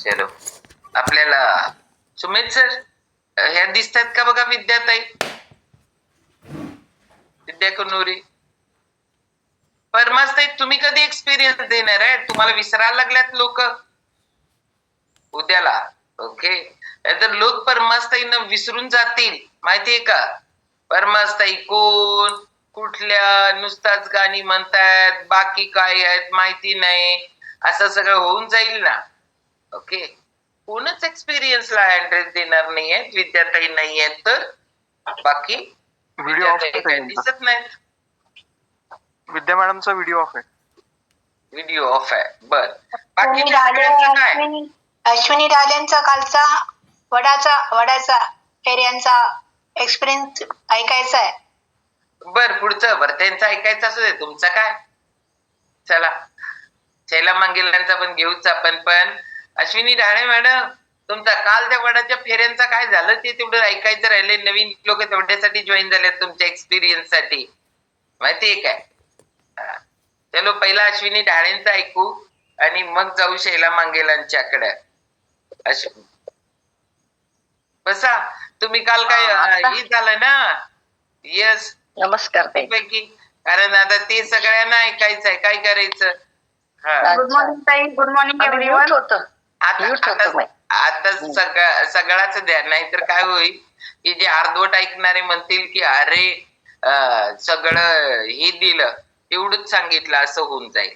चलो आपल्याला सुमित सर ह्या दिसतात का बघा विद्याताई, विद्या कुन्नुरी. परमास्ताई तुम्ही कधी एक्सपिरियन्स देणार आहे? तुम्हाला विसरायला लागल्यात लोक उद्याला. ओके, तर लोक परमास्ताईनं विसरून जातील माहितीये का? परमास्ताई कोण, कुठल्या, नुसताच गाणी म्हणतायत, बाकी काय आहेत माहिती नाही, असं सगळं होऊन जाईल ना. ओके, कोणच एक्सपिरियन्सला ऍड्रेस देणार नाहीये, विद्याताई नाहीयेत तर बाकी व्हिडिओ ऑफ दिसत नाहीत. विद्या मॅडमचा व्हिडिओ ऑफ आहे. व्हिडिओ ऑफ आहे. बर, बाकीच्या सगळ्यांचं काय? अश्विनी राजेंचा कालचा वडाचा फेऱ्यांचा एक्सपिरियन्स ऐकायचा आहे. बर, पुढचं बर त्यांचं ऐकायचं असू दे, तुमचं काय? चला शैला मांगेलांचा पण घेऊच आपण. पण अश्विनी ढाळे मॅडम, तुमचा काल त्या वडाच्या फेऱ्यांचा काय झालं ते तेवढं ऐकायचं राहिले. नवीन लोक तेवढ्यासाठी जॉईन झाले तुमच्या एक्सपिरियन्स साठी, माहितीये काय? चलो पहिला अश्विनी ढाळेंचं ऐकू आणि मग जाऊ शैला मांगेलांच्याकडे. बसा तुम्ही. काल काय हे झालं ना? यस, नमस्कार ताई. पैकी, कारण आता ते सगळ्यांना ऐकायचं आहे, काय करायचं? गुड मॉर्निंग ताई. Good morning everyone. आता सगळाच द्या, नाहीतर काय होईल की जे अर्धवट ऐकणारे म्हणतील की अरे सगळं हे दिलं, एवढंच सांगितलं, असं होऊन जाईल.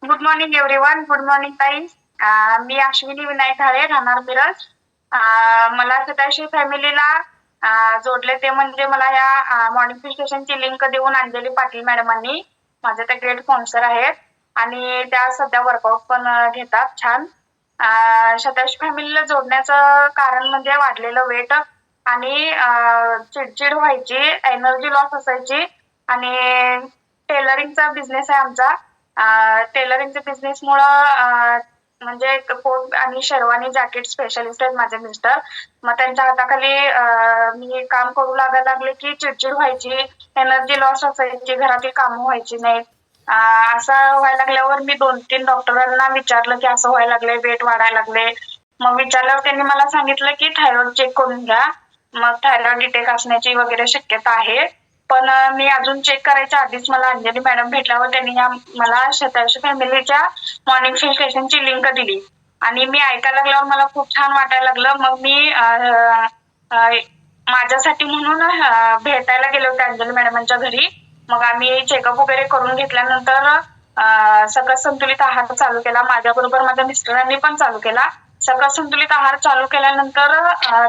Good morning everyone. Good morning ताई. मी अश्विनी विनायक ढाळे, राहणार मिरज. मला सदाशिव फॅमिलीला जोडले ते म्हणजे मला या मॉर्निंग स्टेशनची लिंक देऊन अंजली पाटील मॅडमांनी. माझे त्या ग्रेट स्पॉन्सर आहेत आणि त्या सध्या वर्कआउट पण घेतात छान. सदाशिव फॅमिलीला जोडण्याचं कारण म्हणजे वाढलेलं वेट आणि चिडचिड व्हायची, एनर्जी लॉस असायची आणि टेलरिंगचा बिझनेस आहे आमचा. टेलरिंगच्या बिझनेसमुळं म्हणजे कोट आणि शेरवानी जॅकेट स्पेशलिस्ट आहेत माझे मिस्टर. मग त्यांच्या हाताखाली मी काम करू लागायला लागले की चिडचिड व्हायची, एनर्जी लॉस असायची, घरातील कामं व्हायची नाहीत. असं व्हायला लागल्यावर मी 2-3 डॉक्टरांना विचारलं की असं व्हायला लागले, वेट वाढायला लागले. मग विचारल्यावर त्यांनी मला सांगितलं की थायरॉइड चेक करून घ्या. मग थायरॉइड डिटेक्ट असण्याची वगैरे शक्यता आहे. पण मी अजून चेक करायच्या आधीच मला अंजली मॅडम भेटल्यावर त्यांनी मला सदाशिव फॅमिलीच्या मॉर्निंग स्टेशनची लिंक दिली आणि मी ऐकायला लागल्यावर मला खूप छान वाटायला लागलं. मग मी माझ्यासाठी म्हणून भेटायला गेले होते अंजली मॅडमांच्या घरी. मग आम्ही चेकअप वगैरे करून घेतल्यानंतर सगळं संतुलित आहार चालू केला. माझ्याबरोबर माझ्या मिस्टरांनी पण चालू केला. सगळं संतुलित आहार चालू केल्यानंतर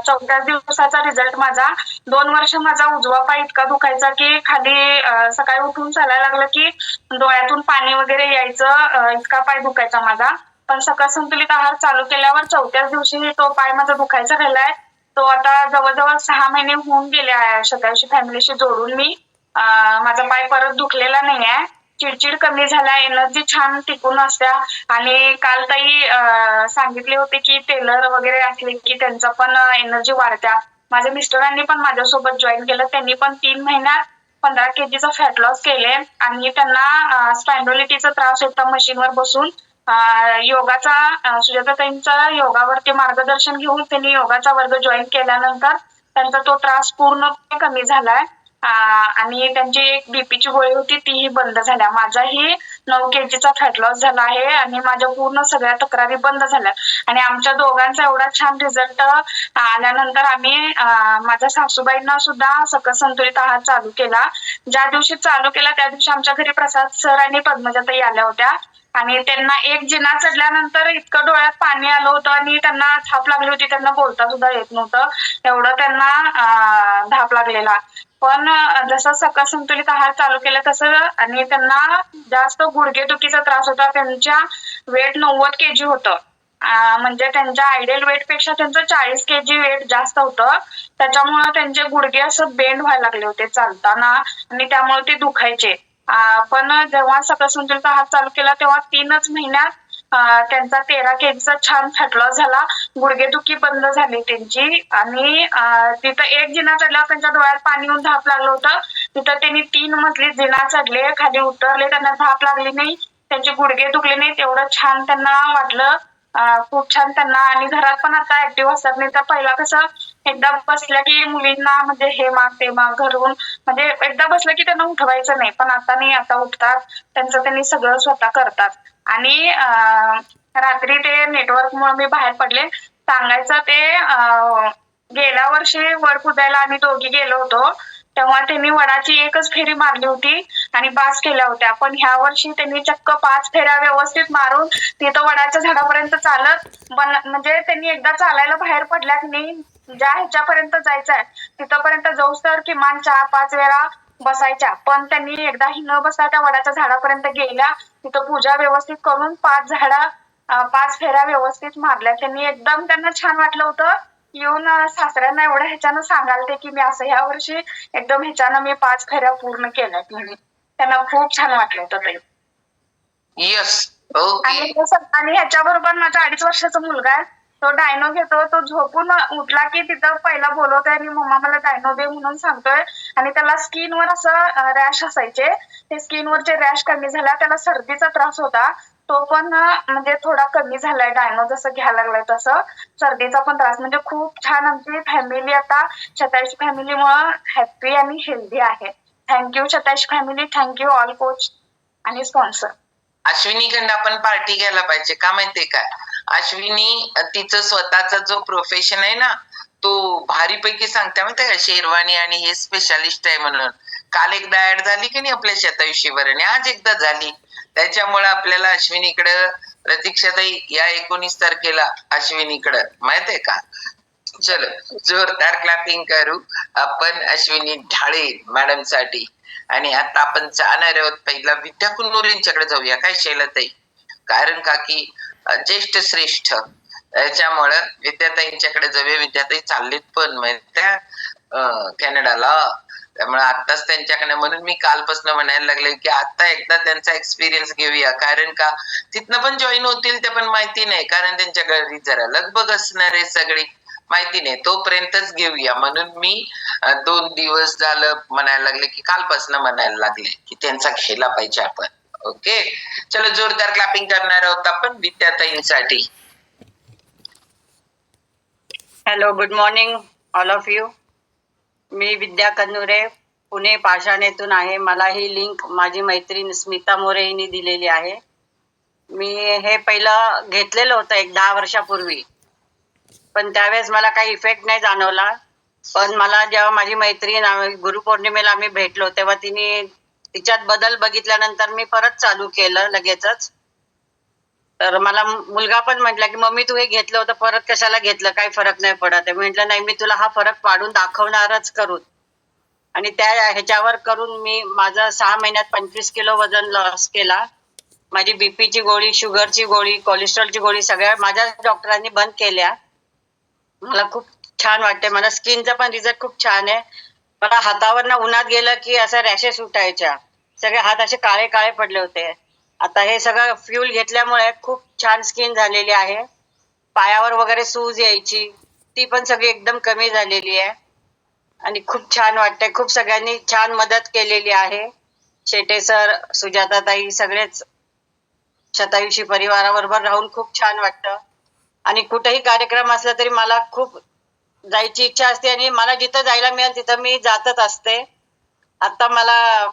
14 दिवसाचा रिझल्ट माझा. 2 वर्ष माझा उजवा पाय इतका दुखायचा की खाली सकाळी उठून चालायला लागलं की डोळ्यातून पाणी वगैरे यायचं, इतका पाय दुखायचा माझा. पण सकाळ संतुलित आहार चालू केल्यावर 4थ्याच दिवशी तो पाय माझा दुखायचा राहिलाय. तो आता जवळजवळ 6 महिने होऊन गेले आहे सदाशिव फॅमिलीशी जोडून मी. माझा पाय परत दुखलेला नाही आहे. चिडचिड कमी झाला, एनर्जी छान टिकून असत्या. आणि काल ताई सांगितले होते की टेलर वगैरे असले की त्यांचा पण एनर्जी वाढत्या. माझ्या मिस्टरांनी पण माझ्यासोबत जॉईन केलं. त्यांनी पण 3 महिन्यात 15 kgचा फॅट लॉस केले आणि त्यांना स्पॅन्डोलिटीचा त्रास होता मशीनवर बसून. योगाचा सुजाताताईंचा योगावरती मार्गदर्शन घेऊन त्यांनी योगाचा वर्ग जॉईन केल्यानंतर त्यांचा तो त्रास पूर्णपणे कमी झालाय. आणि त्यांची एक बीपीची गोळी होती तीही बंद झाल्या. माझाही 9 kgचा फॅट लॉस झाला आहे आणि माझ्या पूर्ण सगळ्या तक्रारी बंद झाल्या. आणि आमच्या दोघांचा एवढा छान रिझल्ट आल्यानंतर आम्ही माझ्या सासूबाईंना सुद्धा सकस संतुलित आहार चालू केला. ज्या दिवशी चालू केला त्या दिवशी आमच्या घरी प्रसाद सर आणि पद्मजाताई आल्या होत्या आणि त्यांना एक जिना चढल्यानंतर इतकं डोळ्यात पाणी आलं होतं आणि त्यांना धाप लागली होती. त्यांना बोलता सुद्धा येत नव्हतं, एवढं त्यांना धाप लागलेला. पण जसं सकस संतुलित आहार चालू केला तसं आणि त्यांना जास्त गुडघेदुखीचा त्रास होता. त्यांच्या वेट 90 kg होतं. म्हणजे त्यांच्या आयडियल वेट पेक्षा त्यांचं 40 kg वेट जास्त होतं. त्याच्यामुळे त्यांचे गुडघे असं बेंड व्हायला लागले होते चालताना आणि त्यामुळे ते दुखायचे. पण जेव्हा सकस संतुलित आहार चालू केला तेव्हा 3च महिन्यात त्यांचा 13 kgचा छान फॅट लॉस झाला. गुडघेदुखी बंद झाली त्यांची आणि तिथं एक जिना चढल्यावर त्यांच्या डोळ्यात पाणी येऊन धाप लागलं होतं. तिथं त्यांनी 3 मजली जिना चढले, खाली उतरले, त्यांना धाप लागली नाही. त्यांचे गुडघे दुखले नाहीत, एवढं छान त्यांना वाटलं. खूप छान त्यांना. आणि घरात पण आता ऍक्टिव्ह असतात. नाही तर पहिला कसं एकदा बसल्या की मुलींना म्हणजे हे माग ते माग घरून म्हणजे एकदा बसलं की त्यांना उठवायचं नाही, पण आता नाही, आता उठतात, त्यांचं त्यांनी सगळं स्वतः करतात. आणि रात्री ते नेटवर्कमुळे मी बाहेर पडले. सांगायचं ते गेल्या वर्षी वड पुजायला आम्ही दोघी गेलो होतो, तेव्हा त्यांनी वडाची एकच फेरी मारली होती आणि बास केल्या होत्या. पण ह्या वर्षी त्यांनी चक्क 5 फेऱ्या व्यवस्थित मारून तिथं वडाच्या झाडापर्यंत चालत म्हणजे त्यांनी एकदा चालायला बाहेर पडल्या की नाही, ज्या ह्याच्यापर्यंत जायचंय तिथपर्यंत जाऊस तर किमान 4-5 वेळा बसायच्या. पण त्यांनी एकदाही न बसता त्या वडाच्या झाडापर्यंत गेल्या, तिथं पूजा व्यवस्थित करून 5 फेऱ्या व्यवस्थित मारल्या. त्यांनी एकदम त्यांना छान वाटलं होतं. येऊन सासऱ्यांना एवढ्या ह्याच्यानं सांगालते की मी असं ह्या वर्षी एकदम ह्याच्यानं मी 5 फेऱ्या पूर्ण केल्यात म्हणून. त्यांना खूप छान वाटलं होतं ते. यस. ओके. आणि ह्याच्याबरोबर माझा 2.5 वर्षाचा मुलगा आहे. तो डायनो घेतो. तो झोपून उठला की तिथं पहिला बोलवतोय आणि मम्मा मला डायनो दे म्हणून सांगतोय. आणि त्याला स्किनवर असं रॅश असायचे. ते स्किनवरचे रॅश कमी झाला. त्याला सर्दीचा त्रास होता. तो पण म्हणजे थोडा कमी झालाय. डायनो जसं घ्यायला लागलाय तसं सर्दीचा पण त्रास. म्हणजे खूप छान आमची फॅमिली आता शतायुषी फॅमिलीमुळं हॅपी आणि हेल्दी आहे. Thank you Shatayushi family. Thank you all coach आणि स्पॉन्सर. अश्विनीकडनं आपण पार्टी घ्यायला पाहिजे. का माहितीये का, अश्विनी तिचं स्वतःचा जो प्रोफेशन आहे ना, तो भारीपैकी सांगते माहितीये का, शेरवानी आणि हे स्पेशालिस्ट आहे म्हणून. काल एकदा ऍड झाली की नाही आपल्या शतायुषीवर, आणि आज एकदा झाली. त्याच्यामुळे आपल्याला अश्विनीकडं, प्रतीक्षाताई या 19 तारखेला अश्विनीकडं, माहितीये का. चलो जोरदार क्लॅपिंग करू आपण अश्विनी ढाळे मॅडम साठी. आणि आता आपण जाणार आहोत पहिला विद्या कुन्नूर जाऊया काय शैलताई, कारण का की ज्येष्ठ श्रेष्ठ त्याच्यामुळं विद्याताईंच्याकडे जाऊया. विद्याताई चाललेत पण त्या कॅनडाला, त्यामुळे आताच त्यांच्याकडे, म्हणून मी कालपासून म्हणायला लागले की आता एकदा त्यांचा एक्सपिरियन्स घेऊया. कारण का तिथनं पण जॉईन होतील ते पण माहिती नाही, कारण त्यांच्या घरी जरा लगबग असणार आहे सगळी, माहिती नाही. तोपर्यंतच घेऊया म्हणून मी 2 दिवस झालं म्हणायला लागले की कालपासून म्हणायला लागले की त्यांचा घ्यायला पाहिजे आपण. ओके, चलो जोरदार क्लॅपिंग करणार आहोत आपण विद्याताईंसाठी. Hello, good morning all of you. मी विद्या कन्नुरे, पुणे पाषाणेतून आहे. मला ही लिंक माझी मैत्रीण स्मिता मोरे हिने दिलेली आहे. मी हे पहिलं घेतलेलं होतं 10 वर्षापूर्वी, पण त्यावेळेस मला काही इफेक्ट नाही जाणवला. पण मला जेव्हा माझी मैत्रीण गुरुपौर्णिमेला आम्ही भेटलो तेव्हा तिच्यात बदल बघितल्यानंतर मी परत चालू केलं लगेचच. तर मला मुलगा पण म्हटला की मम्मी तू हे घेतलं होतं परत कशाला घेतलं, काही फरक नाही पडत. म्हटलं नाही, मी तुला हा फरक पाडून दाखवणारच करून. आणि त्या ह्याच्यावर करून मी माझं 6 महिन्यात 25 किलो वजन लॉस केला. माझी बीपीची गोळी, शुगरची गोळी, कोलेस्ट्रॉलची गोळी सगळ्या माझ्या डॉक्टरांनी बंद केल्या. मला खूप छान वाटते. मला स्किनचा पण रिझल्ट खूप छान आहे. मला हातावर उन्हात गेलं की असं रॅशेस उठायच्या, सगळे हात असे काळे काळे पडले होते. आता हे सगळं फ्यूल घेतल्यामुळे खूप छान स्किन झालेली आहे. पायावर वगैरे सूज यायची ती पण सगळी एकदम कमी झालेली आहे आणि खूप छान वाटते. खूप सगळ्यांनी छान मदत केलेली आहे. शेटे सर, सुजाताताई, सगळेच शतायुषी परिवाराबरोबर राहून खूप छान वाटतं. आणि कुठेही कार्यक्रम असला तरी मला खूप जायची इच्छा असते आणि मला जिथं जायला मिळेल तिथं मी जातच असते. आता मला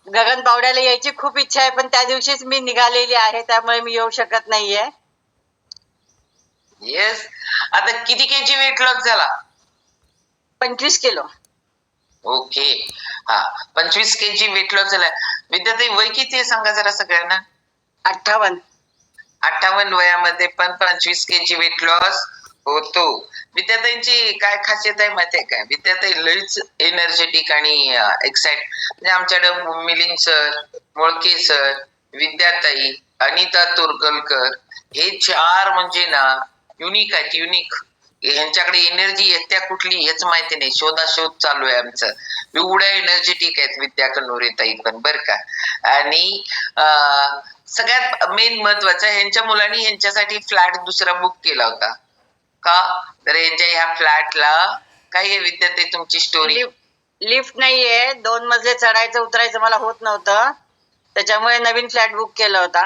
गगन बावड्याला यायची खूप इच्छा आहे, पण त्या दिवशीच मी निघालेली आहे, त्यामुळे मी येऊ शकत नाहीये. येस. आता किती केजी वेट लॉस झाला? 25 किलो. ओके, हा 25 केजी वेट लॉस झाला. विद्याताई वय किती आहे सांगा जरा सगळ्यांना? 58. 58 वयामध्ये पण 25 केजी वेट लॉस होतो. विद्याताईंची काय खासियत आहे माहितीये काय? विद्याताई लईच एनर्जेटिक आणि एक्साइट. म्हणजे आमच्याकडे मिलिंद सर, मोळके सर, विद्याताई, अनिता तुरगलकर हे 4 म्हणजे ना युनिक आहेत, युनिक. ह्यांच्याकडे एनर्जी येत्या कुठली हेच माहिती नाही, शोधाशोध चालू आहे आमचं. एवढ्या एनर्जेटिक आहेत विद्या कन्नुरे ताई पण बरं का. आणि सगळ्यात मेन महत्वाचं, ह्यांच्या मुलांनी ह्यांच्यासाठी फ्लॅट दुसरा बुक केला होता का, तर यांच्या ह्या फ्लॅटला काय आहे विद्याताई तुमची स्टोरी? लिफ्ट नाहीये, 2 मजले चढायचं उतरायचं मला होत नव्हतं. त्याच्यामुळे नवीन फ्लॅट बुक केला होता.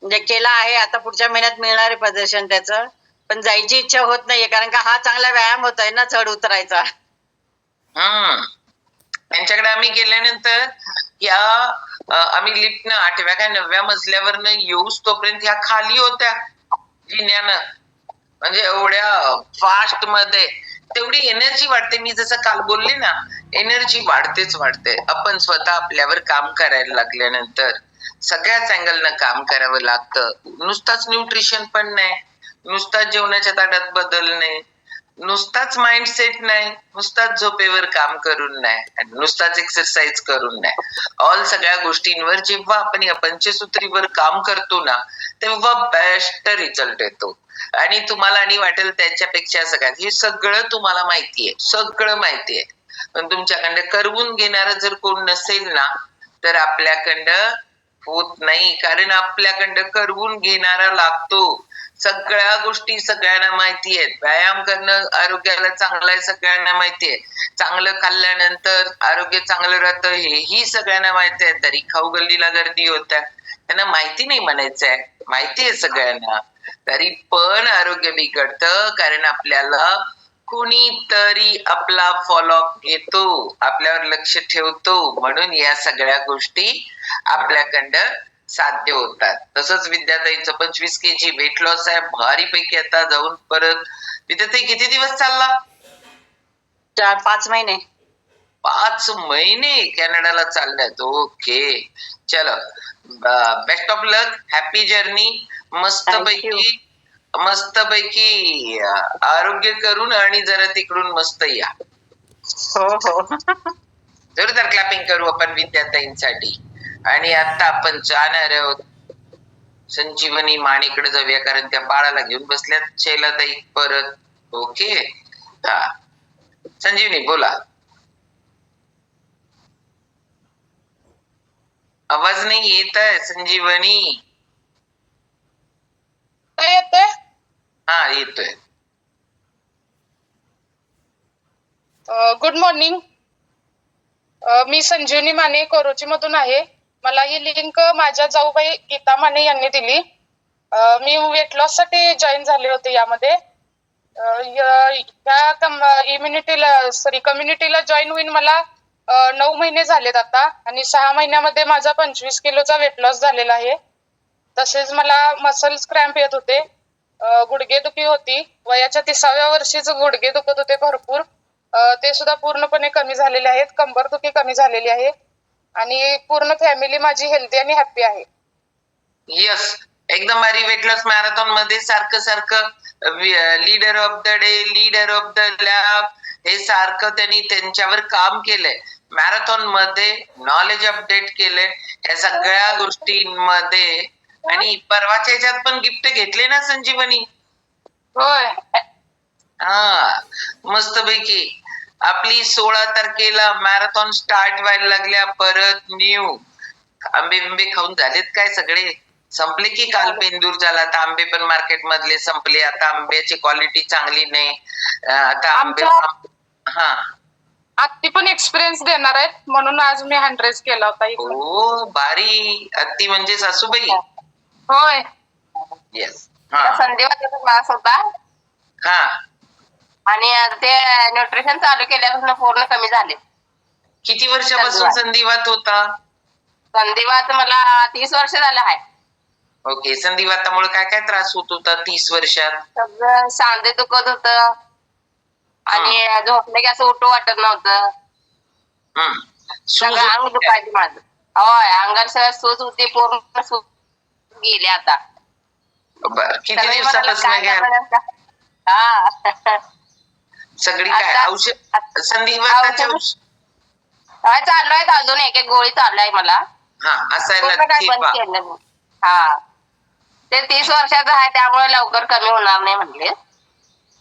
म्हणजे केला आहे, आता पुढच्या महिन्यात मिळणार आहे प्रदर्शन त्याचं. पण जायची इच्छा होत नाहीये, कारण का हा चांगला व्यायाम होत आहे ना चढ उतरायचा. त्यांच्याकडे आम्ही गेल्यानंतर या आम्ही लिफ्टनं 8व्या काय 9व्या मजल्यावरनं येऊस तोपर्यंत ह्या खाली होत्या जिन्यानं. म्हणजे एवढ्या फास्ट मध्ये तेवढी एनर्जी वाढते. मी जसं काल बोलले ना, एनर्जी वाढतेच वाढते. आपण स्वतः आपल्यावर काम करायला लागल्यानंतर सगळ्याच अँगलनं काम करावं लागतं. नुसताच न्यूट्रिशन पण नाही, नुसताच जेवणाच्या ताटात बदल नाही, नुसताच माइंडसेट नाही, नुसताच झोपेवर काम करून नाही, आणि नुसताच एक्सरसाइज करून नाही. ऑल सगळ्या गोष्टींवर जेव्हा आपण या पंचसूत्रीवर काम करतो ना, तेव्हा बेस्ट रिझल्ट येतो. आणि तुम्हाला आणि वाटेल त्याच्यापेक्षा सगळ्यात हे सगळं तुम्हाला माहितीये, सगळं माहितीये. पण तुमच्याकडं करवून घेणार जर कोण नसेल ना, तर आपल्याकडं होत नाही. कारण आपल्याकडं करवून घेणारा लागतो. सगळ्या गोष्टी सगळ्यांना माहिती आहेत. व्यायाम करणं आरोग्याला चांगलं आहे सगळ्यांना माहितीये. चांगलं खाल्ल्यानंतर आरोग्य चांगलं राहतं हेही सगळ्यांना माहिती आहे. तरी खाऊ गल्लीला गर्दी होत्या. त्यांना माहिती नाही म्हणायचंय, माहिती आहे सगळ्यांना. तरी पण आरोग्य बिघडतं, कारण आपल्याला कोणीतरी आपला फॉलोअप घेतो, आपल्यावर लक्ष ठेवतो, म्हणून या सगळ्या गोष्टी आपल्याकडं साध्य होतात. तसंच विद्याताईंचं 25 kg वेट लॉस आहे, भारीपैकी. आता जाऊन परत विद्याताई किती दिवस चालला? 4-5 महिने. 5 महिने कॅनडाला चालल्यात. ओके, चलो, best of luck, happy journey. मस्तपैकी आरोग्य करून आणि जरा तिकडून मस्त या. हो. जोरदार क्लॅपिंग करू आपण विद्याताईंसाठी. आणि आता आपण जाणार आहोत संजीवनी मानेकडे जाऊया, कारण त्या बाळाला घेऊन बसल्यात शैलाताई परत. ओके, हा, संजीवनी बोला. आवाज नाही येत आहे संजीवनी. येतोय? हा, येतोय. Good morning. मी संजीवनी माने कोरोची मधून आहे. मला ही लिंक माझ्या जाऊबाई गीता माने यांनी दिली. मी वेट लॉस साठी जॉईन झाले होते यामध्ये. कम्युनिटीला जॉईन होईन मला 9 महिने झालेत आता, आणि 6 महिन्यामध्ये माझा 25 किलोचा वेट लॉस झालेला आहे. तसेच मला मसल्स क्रॅम्प येत होते, गुडघेदुखी होती. वयाच्या 30व्या वर्षीच गुडघे दुखत होते भरपूर. ते सुद्धा पूर्णपणे कमी झालेले आहेत. कंबरदुखी कमी झालेली आहे, आणि पूर्ण फॅमिली माझी हेल्दी आणि हॅपी आहे. यस, एकदम भारी. वेट लॉस मॅरेथॉन मध्ये सारखं leader of the day, leader of the lab, हे सारखं त्यांनी त्यांच्यावर काम केलंय. मॅरेथॉन मध्ये नॉलेज अपडेट केलंय या सगळ्या गोष्टींमध्ये. आणि परवाच्या ह्याच्यात पण गिफ्ट घेतले ना संजीवनी? होय. हा, मस्तपैकी. आपली 16 तारखेला मॅरेथॉन स्टार्ट व्हायला लागल्या. परत न्यू आंबे बिंबे खाऊन झालेत काय सगळे? संपले की काल पेंदूर झाला. आता आंबे पण मार्केट मधले संपले. आता आंब्याची क्वालिटी चांगली नाही. आता आंबे, हा, आत्ती पण एक्सपिरियन्स देणार आहेत, म्हणून आज मी हँड रेस केला होता. हो, भारी. अत्ती म्हणजे सासूबाई? होय. येस, हा, संधिवाताचा त्रास होता, हा. आणि ते न्यूट्रिशन चालू केल्यापासून पूर्ण कमी झाले. किती वर्षापासून संधिवात होता? संधिवात मला 30 वर्ष झालं आहे. ओके, संधिवातामुळे काय काय त्रास होत होता 30 वर्षात? सगळं सांधे दुखत होत, आणि झोपले की असं उठू वाटत नव्हतं. सगळं अंग दुखायचं माझं. होय, अंगाला सगळं सूज होती, पूर्ण सूज गेली आता. किती दिवसापासून घ्या सगळी काय औषध संधिवाताचे औषध? चालू आहेत, अजून एक गोळी चालू आहे मला. हा, असायला काय बंद केलं नाही. हा, ते 30 वर्षाचं आहे, त्यामुळे लवकर कमी होणार नाही म्हणले.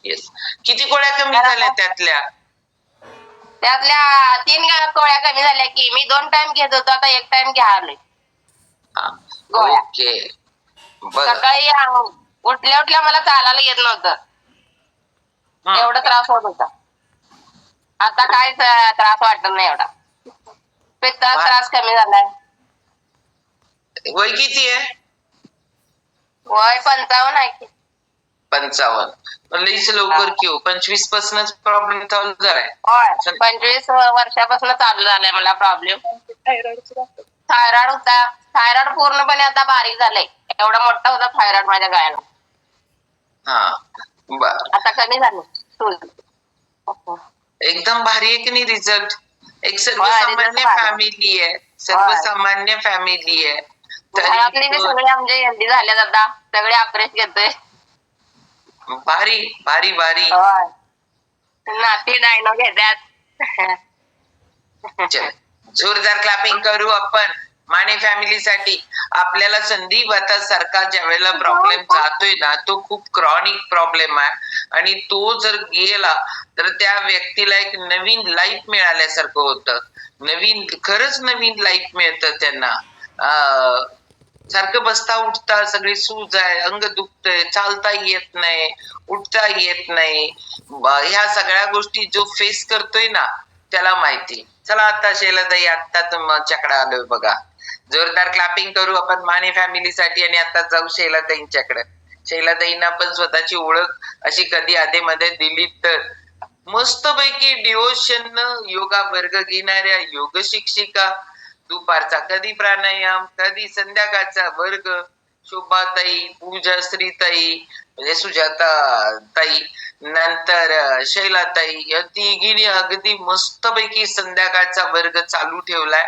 येस. किती गोळ्या कमी झाल्या त्यातल्या? त्यातल्या 3 गोळ्या कमी झाल्या की. मी 2 टाइम घेत होतो, आता 1 टाइम घ्यायला गोळ्या. ओके, बरं. सकाळी उठल्या उठल्या मला चालायला येत नव्हतं, एवढा त्रास होत होता. आता काय त्रास वाटत नाही एवढा. पित्ताचा त्रास कमी झालाय. वय किती आहे? वय 55 आहे की. 55. लईच लवकर की हो, 25 पासूनच प्रॉब्लेम चालू झालाय. होय 25 वर्षापासून चालू झालाय मला प्रॉब्लेम. थायरॉइड होता. थायरॉइड पूर्णपणे आता बारीक झालंय. एवढा मोठा होता थायरॉइड माझ्या गायला. हा बर, आता कमी झालं. एकदम भारी आहे की नाही रिझल्ट? एक result सर्वसामान्य भारी. फॅमिली आहे, सर्वसामान्य फॅमिली आहे. घरातली बी तरी सगळे आमचे हेल्दी झालेत आता. सगळे अप्रेस घेतोय. भारी भारी भारी. होय. नाती डायनो घेतात. चल, जोरदार क्लॅपिंग करू आपण माने फॅमिलीसाठी. आपल्याला संदीप आता सारखा ज्या वेळेला प्रॉब्लेम जातोय ना, तो खूप क्रॉनिक प्रॉब्लेम आहे आणि तो जर गेला तर त्या व्यक्तीला एक नवीन लाईफ मिळाल्यासारखं होतं. खरंच नवीन लाईफ मिळतं त्यांना. सारखं बसता उठता सगळी सूज आहे, अंग दुखतंय, चालता येत नाही, उठता येत नाही. ह्या सगळ्या गोष्टी जो फेस करतोय ना त्याला माहिती. चला आता शैलाताई, आता तुमच्याकडे आलोय बघा. जोरदार क्लॅपिंग करू आपण माने फॅमिलीसाठी आणि आता जाऊ शैलाताईंच्याकडे. शैलाताईंना पण स्वतःची ओळख अशी कधी आधीमध्ये दिली तर मस्त पैकी डिवोशन योगा वर्ग घेणाऱ्या योग शिक्षिका, दुपारचा कधी प्राणायाम, कधी संध्याकाळचा वर्ग, शोभाताई, पूजा श्रीताई म्हणजे सुजाता ताई, नंतर शैलाताई, या तिघींनी अगदी मस्तपैकी संध्याकाळचा वर्ग चालू ठेवलाय.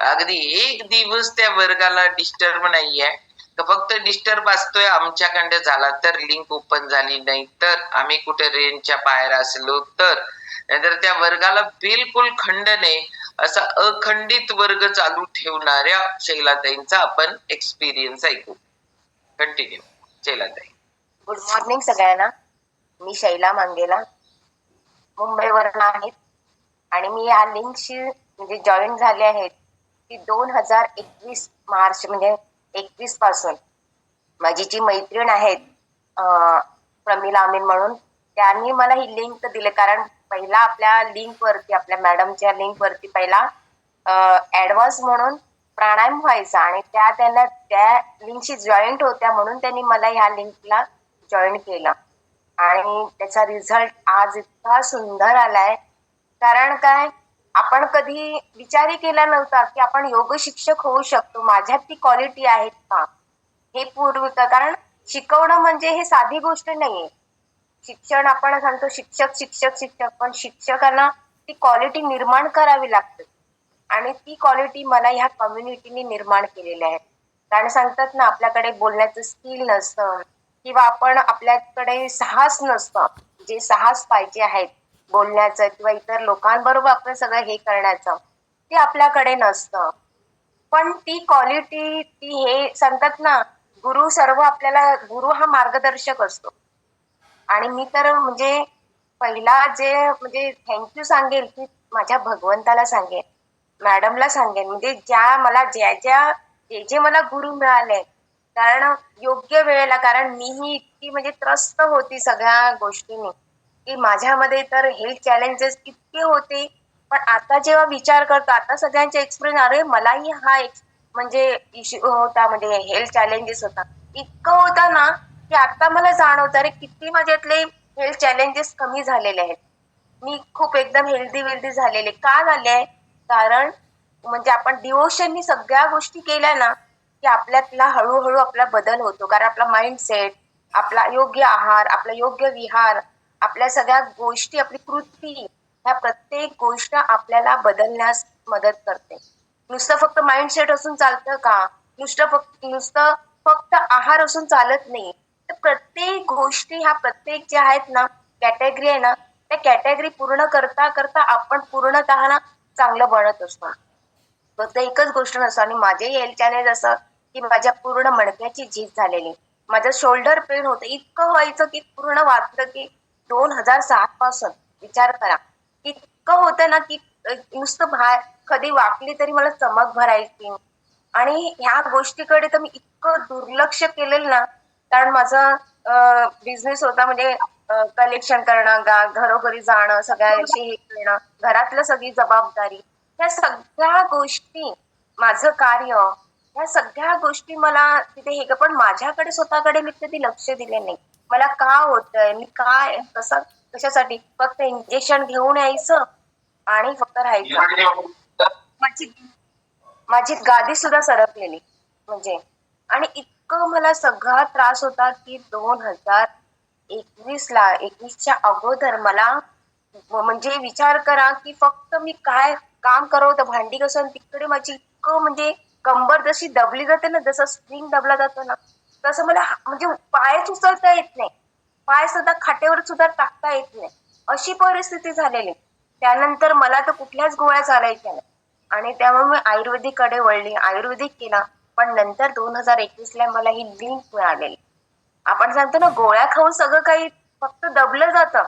अगदी एक दिवस त्या वर्गाला डिस्टर्ब नाहीये. फक्त डिस्टर्ब असतोय आमच्याकडे झाला तर, लिंक ओपन झाली नाही तर, आम्ही कुठे रेंजच्या बाहेर असलो तर, नाहीतर त्या वर्गाला बिलकुल खंड नाही असा अखंडित वर्ग चालू ठेवणाऱ्या शैलाताईंचा आपण एक्सपिरियन्स ऐकू. कंटिन्यू शैलाताई. गुड मॉर्निंग सगळ्यांना. मी शैला मंगेला, मुंबईवरून आहे आणि मी या लिंकशी म्हणजे जॉईन झाले आहेत की 2021 मार्च म्हणजे 21 पासून. माझी जी मैत्रीण आहेत प्रमिला अमीन म्हणून, त्यांनी मला ही लिंक दिली. कारण पहिला आपल्या लिंकवरती, आपल्या मॅडमच्या लिंकवरती पहिला ऍडव्हान्स म्हणून प्राणायाम व्हायचा आणि त्यांना त्या लिंकशी जॉईंट होत्या म्हणून त्यांनी मला ह्या लिंकला जॉईन केलं. आणि त्याचा रिझल्ट आज इतका सुंदर आलाय. कारण काय, आपण कधी विचारही केला नव्हता की आपण योग शिक्षक होऊ शकतो. माझ्यात ती क्वालिटी आहेत का हे पूर्वी, कारण शिकवणं म्हणजे हे साधी गोष्ट नाहीये. शिक्षण आपण सांगतो शिक्षक शिक्षक शिक्षक, पण शिक्षकांना ती क्वालिटी निर्माण करावी लागते आणि ती क्वालिटी मला ह्या कम्युनिटीने निर्माण केलेली आहे. कारण सांगतात ना, आपल्याकडे बोलण्याचं स्किल नसतं किंवा आपल्याकडे साहस नसतं, जे साहस पाहिजे आहेत बोलण्याचं किंवा इतर लोकांबरोबर आपण सगळं हे करण्याचं, ते आपल्याकडे नसतं. पण ती क्वालिटी, ती हे सांगतात ना, गुरु हा मार्गदर्शक असतो. आणि मी तर म्हणजे पहिला म्हणजे थँक्यू सांगेल की माझ्या भगवंताला सांगेन, मॅडमला सांगेन, म्हणजे जे मला गुरु मिळाले. कारण योग्य वेळेला, कारण मीही इतकी म्हणजे त्रस्त होती सगळ्या गोष्टींनी की माझ्यामध्ये तर हेल्थ चॅलेंजेस इतके होते. पण आता जेव्हा विचार करतो, आता सगळ्यांचे एक्सपिरियन्स, अरे मलाही हा म्हणजे इश्यू होता, म्हणजे हेल्थ चॅलेंजेस होता, इतकं होता ना की आता मला जाणवतं अरे किती माझ्यातले हेल्थ चॅलेंजेस कमी झालेले आहेत. मी खूप एकदम हेल्दी झालेले का झाले, कारण म्हणजे आपण डिवोशननी सगळ्या गोष्टी केल्या ना की आपल्यातला हळूहळू आपला बदल होतो. कारण आपला माइंडसेट, आपला योग्य आहार, आपला योग्य विहार, आपल्या सगळ्या गोष्टी, आपली कृती, ह्या प्रत्येक गोष्ट आपल्याला बदलण्यास मदत करते. नुसतं फक्त माइंडसेट असून चालतं का, नुसतं फक्त आहार असून चालत नाही. तर प्रत्येक गोष्टी, ह्या प्रत्येक ज्या आहेत ना कॅटेगरी आहे ना, त्या कॅटेगरी पूर्ण करता करता आपण पूर्णतः ना चांगलं बनत असतो. फक्त एकच गोष्ट नसतं. आणि माझेही हेल्थ चॅलेंज असं की माझ्या पूर्ण मणक्याची झीज झालेली, माझं शोल्डर पेन होतं, इतकं व्हायचं की पूर्ण वाटतं की 2007 पासून विचार करा, इतकं होतं ना की नुसतं बाहेर कधी वाकली तरी मला चमक भरायची. आणि ह्या गोष्टीकडे तर मी इतकं दुर्लक्ष केलेलं ना, कारण माझं बिझनेस होता, म्हणजे कलेक्शन करणं, घरोघरी जाणं, सगळ्यांशी हे करणं, घरातलं सगळी जबाबदारी, ह्या सगळ्या गोष्टी, माझं कार्य ह्या सगळ्या गोष्टी मला तिथे हे पण माझ्याकडे स्वतःकडे मी कधी लक्ष दिले नाही. मला का होतंय, मी काय कसं कशासाठी फक्त इंजेक्शन घेऊन यायचं आणि फक्त राहायचं. माझी माझी गादी सुद्धा सरकलेली म्हणजे. आणि इतकं मला सगळा त्रास होता की 2021च्या अगोदर मला म्हणजे विचार करा की फक्त मी काय काम करत होतं, भांडी घासून तिकडे माझी इतकं म्हणजे कंबर जशी दबली जाते ना, जसं स्प्रिंग दबला जातो ना, तसं मला म्हणजे पायच उचलता येत नाही, पाय सुद्धा खाटेवर सुद्धा टाकता येत नाही, अशी परिस्थिती झालेली. त्यानंतर मला तर कुठल्याच गोळ्या चालायच्या नाही आणि त्यामुळे मी आयुर्वेदिककडे वळली, आयुर्वेदिक केला. पण नंतर 2021ला मला ही लिंक मिळालेली. आपण सांगतो ना, गोळ्या खाऊन सगळं काही फक्त दबलं जातं.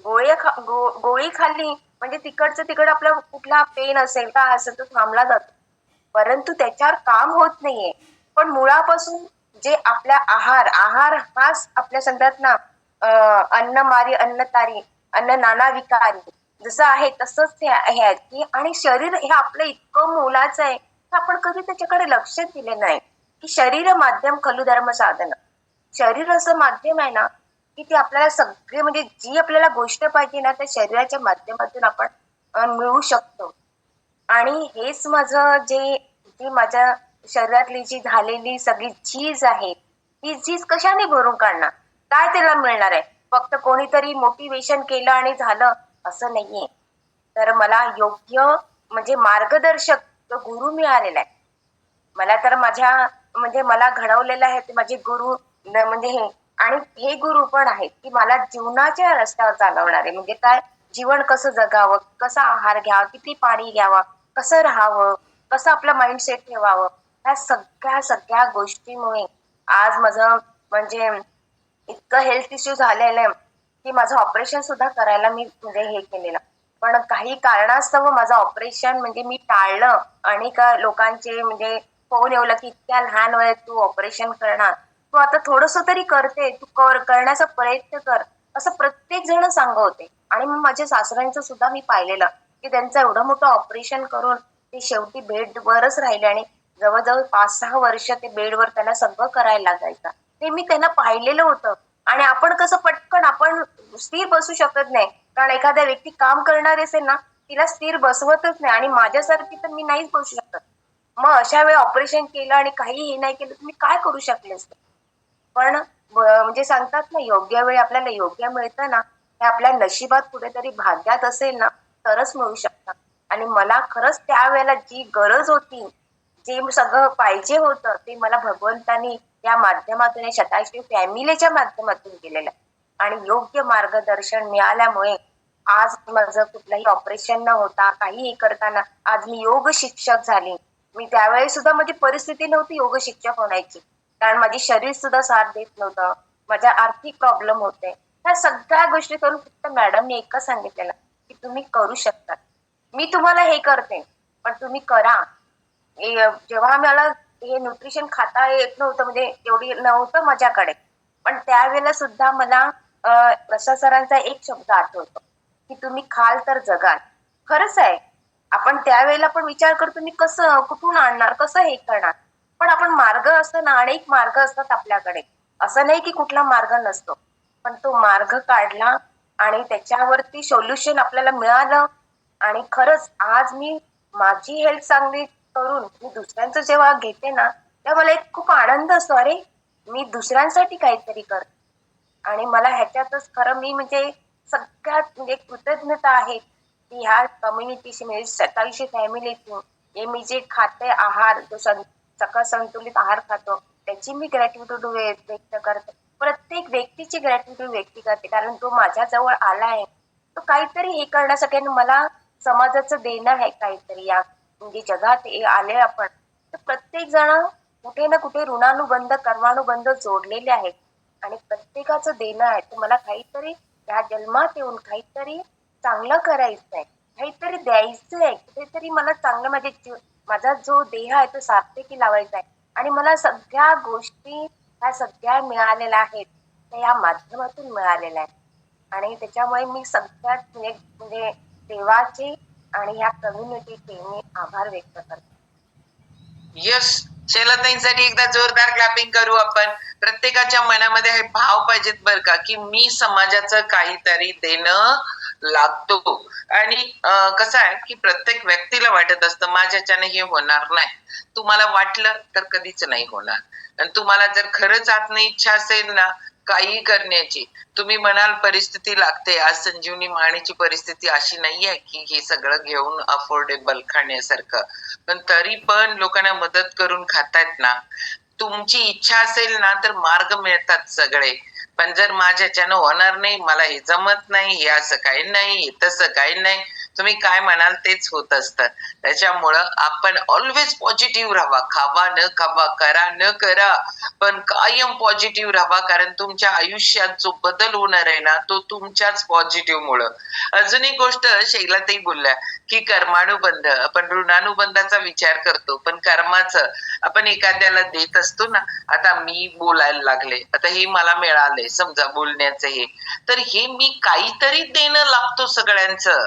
गोळी खाल्ली म्हणजे तिकडचं तिकड आपला कुठला पेन असेल का असेल तो थांबला जातो, परंतु त्याच्यावर काम होत नाहीये. पण मुळापासून जे आपला आहार हाच आपल्या सांगतात ना, अन्न मारी अन्न तारी अन्न नाना विकारी, जसं आहे तसंच हे आहे की. आणि शरीर हे आपलं इतकं मोलाचं आहे की आपण कधी त्याच्याकडे लक्ष दिले नाही की शरीर माध्यम खलु धर्म साधन. शरीर असं माध्यम आहे ना की ते आपल्याला सगळे म्हणजे जी आपल्याला गोष्ट पाहिजे ना त्या शरीराच्या माध्यमातून आपण मिळवू शकतो. आणि हेच माझं जी माझ्या शरीरातली जी झालेली सगळी झीज आहे, ती झीज कशाने भरून काढणार, काय त्याला मिळणार आहे? फक्त कोणीतरी मोटिवेशन केलं आणि झालं असं नाहीये. तर मला योग्य म्हणजे मार्गदर्शक तो गुरु मिळालेला आहे. मला तर म्हणजे मला घडवलेलं आहे ते माझे गुरु म्हणजे हे. आणि हे गुरु पण आहेत की मला जीवनाच्या रस्त्यावर चालवणारे. म्हणजे काय, जीवन कसं जगावं, कसा आहार घ्यावा, किती पाणी घ्यावा, कसं राहावं, कसं आपलं माइंडसेट ठेवावं, ह्या सगळ्या गोष्टीमुळे आज माझं म्हणजे इतकं हेल्थ इश्यू झालेलं आहे की माझं ऑपरेशन सुद्धा करायला मी म्हणजे हे केलेलं. पण काही कारणास्तव माझं ऑपरेशन म्हणजे मी टाळलं. आणि का लोकांचे म्हणजे फोन येऊ लागले की इतक्या लहान वयात तू ऑपरेशन करणार, तू आता थोडस तरी करते, तू करण्याचा प्रयत्न कर, असं प्रत्येक जण सांगत होते. आणि मग माझ्या सासऱ्यांचं सुद्धा मी पाहिलेलं की त्यांचं एवढं मोठं ऑपरेशन करून ते शेवटी बेडवरच राहिले आणि जवळजवळ 5-6 वर्ष ते बेडवर त्यांना सगळं करायला लागायचं. ते मी त्यांना पाहिलेलं होतं. आणि आपण कसं पटकन आपण स्थिर बसू शकत नाही, कारण एखाद्या व्यक्ती काम करणारी असेल ना तिला स्थिर बसवतच नाही, आणि माझ्यासारखी तर मी नाहीच बसू शकत. मग अशा वेळी ऑपरेशन केलं आणि काही हे नाही केलं तर मी काय करू शकले असते. पण म्हणजे सांगतात ना, योग्य वेळी आपल्याला योग्य मिळतं ना, हे आपल्या नशिबात कुठेतरी भाग्यात असेल ना तरच मिळू शकतं. आणि मला खरंच त्यावेळेला जी गरज होती, जे सगळं पाहिजे होतं, ते मला भगवंतानी या माध्यमातून, शतायुषी फॅमिलीच्या माध्यमातून केलेलं आहे. आणि योग्य मार्गदर्शन मिळाल्यामुळे आज माझं कुठलंही ऑपरेशन न होता काहीही करताना आज मी योग शिक्षक झाले. मी त्यावेळी सुद्धा माझी परिस्थिती नव्हती योग शिक्षक होण्याची, कारण माझी शरीर सुद्धा साथ देत नव्हतं, माझ्या आर्थिक प्रॉब्लेम होते. ह्या सगळ्या गोष्टी करून फक्त मॅडमने एकच सांगितलेलं की तुम्ही करू शकता, मी तुम्हाला हे करते पण तुम्ही करा. जेव्हा मला हे न्यूट्रिशन खाता येत नव्हतं, म्हणजे एवढी नव्हतं माझ्याकडे, पण त्यावेळेला सुद्धा मला प्रसाद सरांचा एक शब्द आठवतो की तुम्ही खाल तर जगाल. खरंच आहे. आपण त्यावेळेला पण विचार करतो मी कसं कुठून आणणार, कसं हे करणार, पण आपण मार्ग असतो ना, अनेक मार्ग असतात आपल्याकडे, असं नाही की कुठला मार्ग नसतो. पण तो मार्ग काढला आणि त्याच्यावरती सोल्युशन आपल्याला मिळालं. आणि खरंच आज मी माझी हेल्थ चांगली करून मी दुसऱ्यांचं जेव्हा घेते ना, तेव्हा मला एक खूप आनंद असतो, अरे मी दुसऱ्यांसाठी काहीतरी करते. आणि मला ह्याच्यातच खरं मी म्हणजे सगळ्यात म्हणजे कृतज्ञता आहे की ह्या कम्युनिटीशी म्हणजे शतायुषी फॅमिलीतून हे मी जे खाते आहार, जो सकल संतुलित आहार खातो, त्याची मी ग्रॅटिट्यूड व्यक्त करते. प्रत्येक व्यक्तीची ग्रॅटिट्यूड व्यक्त करते, कारण तो माझ्या जवळ आला आहे, तो काहीतरी हे करण्यासाठी. आणि मला समाजाचं देणं आहे काहीतरी, या म्हणजे जगात आले आपण तर प्रत्येक जण कुठे ना कुठे ऋणानुबंध कर्मानुबंध जोडलेले आहेत. आणि प्रत्येकाचं देणं आहे, तर मला काहीतरी या जन्मात येऊन काहीतरी चांगलं करायचं आहे, काहीतरी द्यायचं आहे, कुठेतरी मला चांगलं माझा जो देह आहे तो सार्थकी लावायचा आहे. आणि मला सगळ्या गोष्टी ह्या सगळ्या मिळालेल्या आहेत, त्या या माध्यमातून मिळालेल्या आहेत. आणि त्याच्यामुळे मी सगळ्यात म्हणजे देवाचे आणि ह्या कम्युनिटीचे मी आभार व्यक्त करते. यस, शैलाताईंसाठी एकदा जोरदार क्लॅपिंग करू आपण. प्रत्येकाच्या मनामध्ये हे भाव पाहिजेत बरं का, की मी समाजाचं काहीतरी देणं लागतो. आणि कसं आहे की प्रत्येक व्यक्तीला वाटत असतं माझ्याच्याने हे होणार नाही. तुम्हाला वाटलं तर कधीच नाही होणार. आणि तुम्हाला जर खरंच आतनं इच्छा असेल ना काही करण्याची, तुम्ही म्हणाल परिस्थिती लागते. आज संजीवनी महाणीची परिस्थिती अशी नाहीये की हे सगळं घेऊन अफोर्डेबल खाण्यासारखं, पण तरी पण लोकांना मदत करून खातायत ना. तुमची इच्छा असेल ना तर मार्ग मिळतात सगळे. पण जर माझ्याच्यानं होणार नाही, मला हे जमत नाही, हे असं काही नाही, हे तसं काही नाही, तुम्ही काय म्हणाल तेच होत असतं. त्याच्यामुळं आपण ऑलवेज पॉझिटिव्ह राहा. खावा न खावा, करा न करा, पण कायम पॉझिटिव्ह राहा. कारण तुमच्या आयुष्यात जो बदल होणार आहे ना तो तुमच्याच पॉझिटिव्ह मुळे. अजून एक गोष्ट शैलाताई बोलल्या की कर्मानुबंध, आपण ऋणानुबंधाचा विचार करतो, पण कर्माचं आपण एखाद्याला देत असतो ना. आता मी बोलायला लागले, आता हे मला मिळालंय समजा बोलण्याचं हे, तर हे मी काहीतरी देणं लागतो सगळ्यांचं,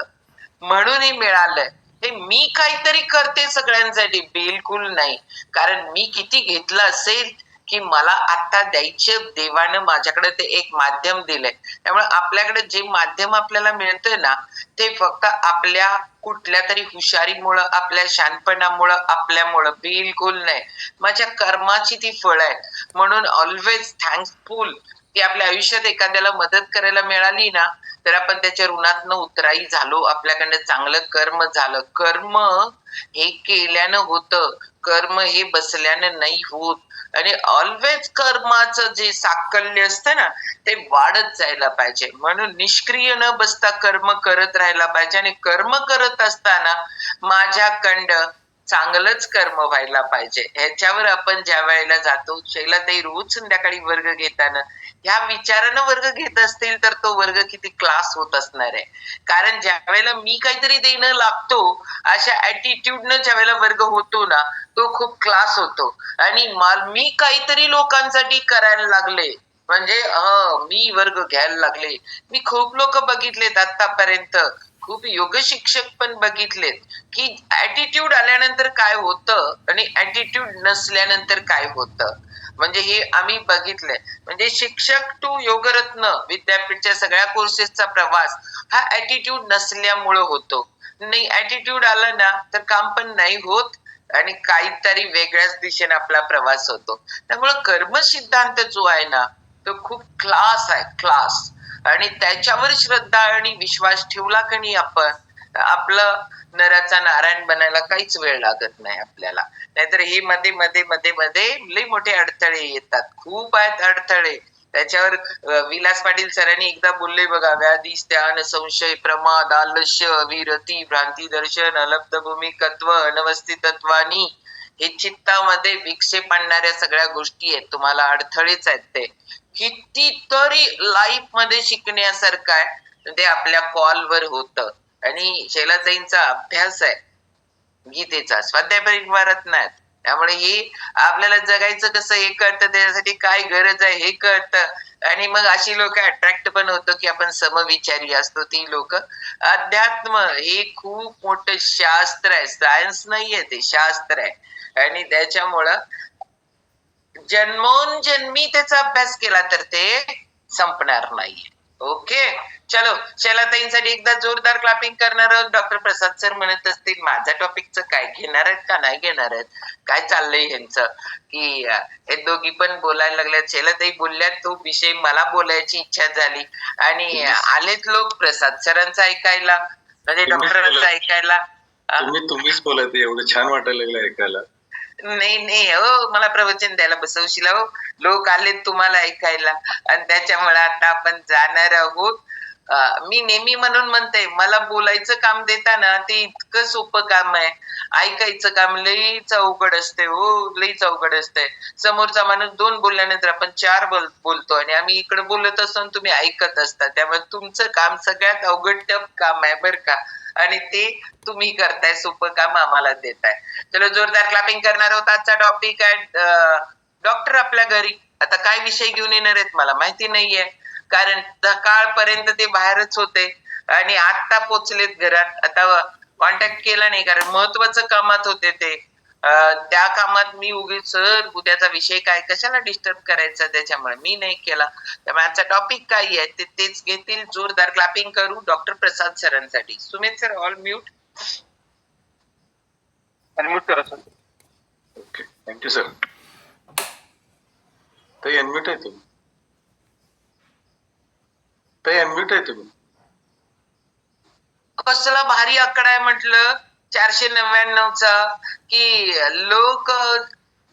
म्हणून हे मिळालंय. हे मी काहीतरी करते सगळ्यांसाठी बिलकुल नाही. कारण मी किती घेतलं असेल की मला आता द्यायचे, देवानं माझ्याकडे ते एक माध्यम दिलंय. त्यामुळे आपल्याकडे जे माध्यम आपल्याला मिळतंय ना ते फक्त आपल्या कुठल्या तरी हुशारीमुळं, आपल्या शहाणपणामुळं, आपल्यामुळं बिलकुल नाही. माझ्या कर्माची ती फळ आहे. म्हणून ऑलवेज थँकफुल की आपल्या आयुष्यात एखाद्याला मदत करायला मिळाली ना तर आपण त्याच्या ऋणातनं उतराई झालो, आपल्याकडनं चांगलं कर्म झालं. कर्म हे केल्यानं होतं, कर्म हे बसल्यानं नाही होत. आणि ऑलवेज कर्माचं जे साकल्य असतं ना ते वाढत जायला पाहिजे. म्हणून निष्क्रिय न बसता कर्म करत राहायला पाहिजे. आणि कर्म करत असताना माझ्याकडं चांगलंच कर्म व्हायला पाहिजे. ह्याच्यावर आपण ज्या वेळेला जातो, शैलाताई रोज संध्याकाळी वर्ग घेताना ह्या विचारानं वर्ग घेत असतील तर तो वर्ग किती क्लास होत असणार आहे. कारण ज्या वेळेला मी काहीतरी देणं लागतो अशा ऍटिट्यूडनं ज्या वेळेला वर्ग होतो ना तो खूप क्लास होतो. आणि मी काहीतरी लोकांसाठी करायला लागले म्हणजे मी वर्ग घ्यायला लागले. मी खूप लोक बघितलेत आतापर्यंत, खूप योग शिक्षक पण बघितलेत की ऍटिट्यूड आल्यानंतर काय होतं आणि ऍटिट्यूड नसल्यानंतर काय होतं. म्हणजे हे आम्ही बघितलंय. म्हणजे शिक्षक टू योगरत्न विद्यापीठच्या सगळ्या कोर्सेसचा प्रवास हा ऍटिट्यूड नसल्यामुळं होतो. नाही ऍटिट्यूड आला ना तर काम पण नाही होत आणि काहीतरी वेगळ्याच दिशेने आपला प्रवास होतो. त्यामुळं कर्म सिद्धांत जो आहे ना तो खूप क्लास आहे, क्लास. आणि त्याच्यावर श्रद्धा आणि विश्वास ठेवला की नाही आपण, आपलं नराचा नारायण बनायला काहीच वेळ लागत नाही आपल्याला. नाहीतर हे मध्ये मध्ये मध्ये मध्ये लई मोठे अडथळे येतात, खूप आहेत अडथळे. त्याच्यावर विलास पाटील सरांनी एकदा बोलले बघा, व्याधी ध्यान संशय प्रमाद आलस्य विरती भ्रांती दर्शन अलब्ध भूमिकत्व अनवस्थितत्वानी हे चित्तामध्ये विक्षेप आणणाऱ्या सगळ्या गोष्टी आहेत. तुम्हाला अडथळेच आहेत ते. कितीतरी लाईफ मध्ये शिकण्यासारखं आहे ते आपल्या कॉलवर होतं. आणि शैलाताईंचा अभ्यास आहे गीतेचा, स्वाध्याय परिवारात नाही. त्यामुळे हे आपल्याला जगायचं कसं हे कळतं, त्याच्यासाठी काय गरज आहे हे कळतं. आणि मग अशी लोक अट्रॅक्ट पण होतो की आपण समविचारी असतो. ती लोक, अध्यात्म हे खूप मोठं शास्त्र आहे, सायन्स नाहीये, ते शास्त्र आहे. आणि त्याच्यामुळं जन्मोनजन्मी त्याचा अभ्यास केला तर ते संपणार नाहीये. ओके, चलो शैलाताईंसाठी एकदा जोरदार क्लॅपिंग करणार आहोत. डॉक्टर प्रसाद सर म्हणत असतील माझ्या टॉपिकचं काय घेणार आहेत का नाही घेणार आहेत, काय चाललंय ह्यांचं, की हे दोघी पण बोलायला लागल्यात. शैलाताई बोलल्यात तो विषय मला बोलायची इच्छा झाली आणि आलेत लोक प्रसाद सरांचं ऐकायला, म्हणजे डॉक्टरांचं ऐकायला. तुम्हीच बोलत एवढं छान वाटायला लागलं ऐकायला. नाही नाही हो, मला प्रवचन द्यायला बसवशील हो, लोक आले तुम्हाला ऐकायला. आणि त्याच्यामुळे आता आपण जाणार आहोत. मी नेहमी म्हणून म्हणते, मला बोलायचं काम देताना ते इतकं सोपं काम आहे, ऐकायचं काम लईच अवघड असते हो, लईच अवघड असते. समोरचा माणूस 2 बोलल्यानंतर आपण 4 बोलतो आणि आम्ही इकडे बोलत असतो आणि तुम्ही ऐकत असता. त्यामुळे तुमचं काम सगळ्यात अवघड टफ काम आहे बरं का. आणि ते तुम्ही करताय, सोपं काम आम्हाला देताय. चलो जोरदार क्लॅपिंग करणार आहोत. आजचा टॉपिक आहे डॉक्टर आपल्या घरी. आता काय विषय घेऊन येणार आहेत मला माहिती नाहीये, कारण सकाळपर्यंत ते बाहेरच होते आणि आता पोचलेत घरात. आता कॉन्टॅक्ट केला नाही कारण महत्वाचं कामात होते ते. त्या कामात मी उगीच सर उद्याचा विषय काय कशाला डिस्टर्ब करायचा, त्याच्यामुळे मी नाही केला. त्यामुळे आजचा टॉपिक काय आहे ते तेच घेतील. जोरदार क्लॅपिंग करू डॉक्टर प्रसाद सरांसाठी. Sumit sir all mute. Unmute करा सर. Okay, thank you sir. ताई अनम्यूट आहे तुम्ही. ताई अनम्यूट आहे तुम्ही. कसला भारी आकडा आहे म्हटलं 499चा, की लोक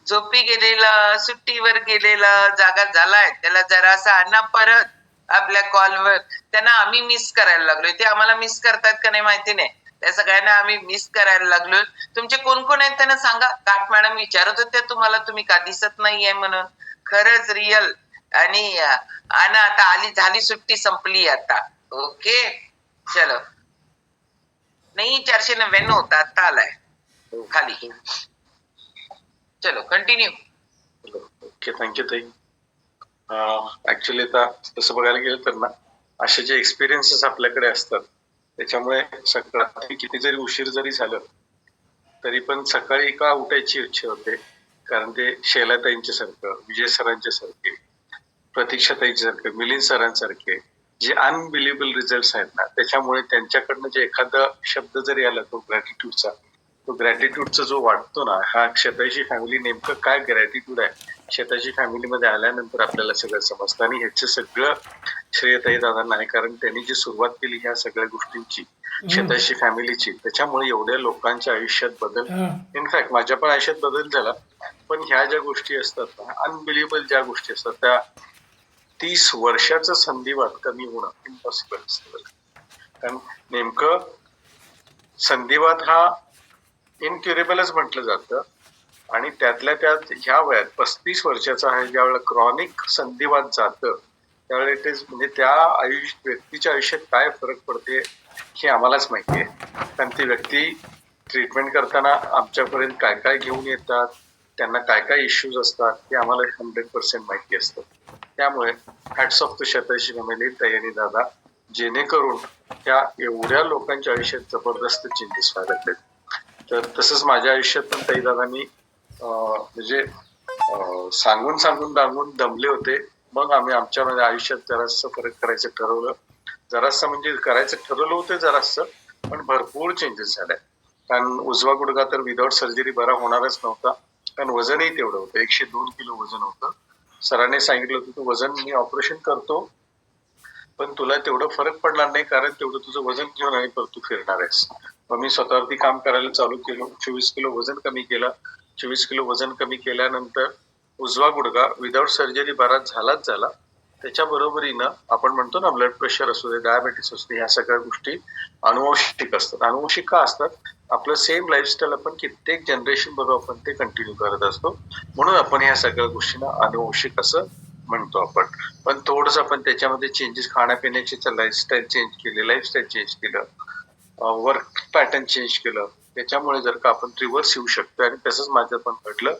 झोपी गेलेला, सुट्टीवर गेलेला जागा झालाय, त्याला जरासा आणा परत आपल्या कॉलवर. त्यांना आम्ही मिस करायला लागलोय. ते आम्हाला मिस करतात का नाही माहिती नाही, त्या सगळ्यांना आम्ही मिस करायला लागलोय. तुमचे कोण कोण आहेत त्यांना सांगा. काट मॅडम विचारत होत्या तुम्हाला, तुम्ही का दिसत नाहीये म्हणून. खरंच रिअल. आणि आणा आता आली, झाली सुट्टी, संपली आता. ओके चलो. नाही 499 होता, आता आलाय खाली. चलो कंटिन्यू. ओके, थँक्यू ताई. ऍक्च्युली आता तसं बघायला गेलं तर ना, असे जे एक्सपिरियन्सेस आपल्याकडे असतात त्याच्यामुळे सकाळी किती जरी उशीर जरी झालं तरी पण सकाळी का उठायची इच्छा होते. कारण ते शैलाताईंच्या सारखं, विजय सरांच्या सारखे, प्रतीक्षाताईंच्या सारखे, मिलिंद सरांसारखे जे अनबिलिव्हेबल रिझल्ट आहेत ना, त्याच्यामुळे त्यांच्याकडनं जे एखादा शब्द जरी आला तो ग्रॅटिट्यूडचा, तो ग्रॅटिट्यूडचा जो वाटतो ना, हा शेताची फॅमिली नेमकं काय ग्रॅटिट्यूड आहे, शेताची फॅमिलीमध्ये आल्यानंतर आपल्याला सगळं समजतं. आणि ह्याचं सगळं श्रेय ताई दादांना आहे, कारण त्यांनी जी सुरुवात केली ह्या सगळ्या गोष्टींची, शेताची फॅमिलीची, त्याच्यामुळे एवढ्या लोकांच्या आयुष्यात बदल, इनफॅक्ट माझ्या पण आयुष्यात बदल झाला. पण ह्या ज्या गोष्टी असतात ना, अनबिलिव्हेबल ज्या गोष्टी असतात, त्या 30 वर्षाचं संधिवात कमी होणं इम्पॉसिबल असतं. कारण नेमकं संधिवात हा इनक्युरेबलच म्हटलं जातं. आणि त्यातल्या त्यात ह्या वयात 35 वर्षाचा आहे, ज्या वेळेला क्रॉनिक संधिवात जातं त्यावेळेला इट इज, म्हणजे त्या व्यक्तीच्या आयुष्यात काय फरक पडते हे आम्हालाच माहिती आहे. कारण ती व्यक्ती ट्रीटमेंट करताना आमच्यापर्यंत काय काय घेऊन येतात, त्यांना काय काय इश्यूज असतात ते आम्हाला 100% माहिती असतं. त्यामुळे हॅट्स ऑफ टू शेताची फॅमिली, ताई दादा, जेणेकरून त्या एवढ्या लोकांच्या आयुष्यात जबरदस्त चेंजेस व्हायला लागले. तर तसंच माझ्या आयुष्यात पण ताई दादांनी म्हणजे सांगून सांगून दांगून दमले होते. मग आम्ही आमच्यामध्ये आयुष्यात जरासं फरक करायचं ठरवलं. जरासं म्हणजे करायचं ठरवलं होतं जरासं, पण भरपूर चेंजेस झाले. कारण उजवा गुडघा तर विदाऊट सर्जरी बरा होणारच नव्हता, कारण वजनही तेवढं होतं, 102 किलो वजन होतं. सरांनी सांगितलं होतं तू वजन मी ऑपरेशन करतो पण तुला तेवढं फरक पडणार नाही, कारण तेवढं तुझं वजन घेऊन आणि परत तू फिरणार आहेस. मग मी स्वतःवरती काम करायला चालू केलं. 24 किलो वजन कमी केलं. 24 किलो वजन कमी केल्यानंतर उजवा गुडघा विदाऊट सर्जरी बराच झालाच झाला. त्याच्या बरोबरीनं आपण म्हणतो ना, ब्लड प्रेशर असू दे, डायबेटीस असू दे, ह्या सगळ्या गोष्टी अनुवंशिक असतात. अनुवंशिक का असतात? आपलं सेम लाईफस्टाईल आपण कित्येक जनरेशन बरोबर आपण ते कंटिन्यू करत असतो, म्हणून आपण ह्या सगळ्या गोष्टींना अनुवंशिक असं म्हणतो आपण. पण थोडंसं आपण त्याच्यामध्ये चेंजेस, खाण्यापिण्याचे लाईफस्टाईल चेंज केले, लाईफस्टाईल चेंज केलं, वर्क पॅटर्न चेंज केलं, त्याच्यामुळे जर का आपण रिव्हर्स येऊ शकतो. आणि तसंच माझं पण घडलं.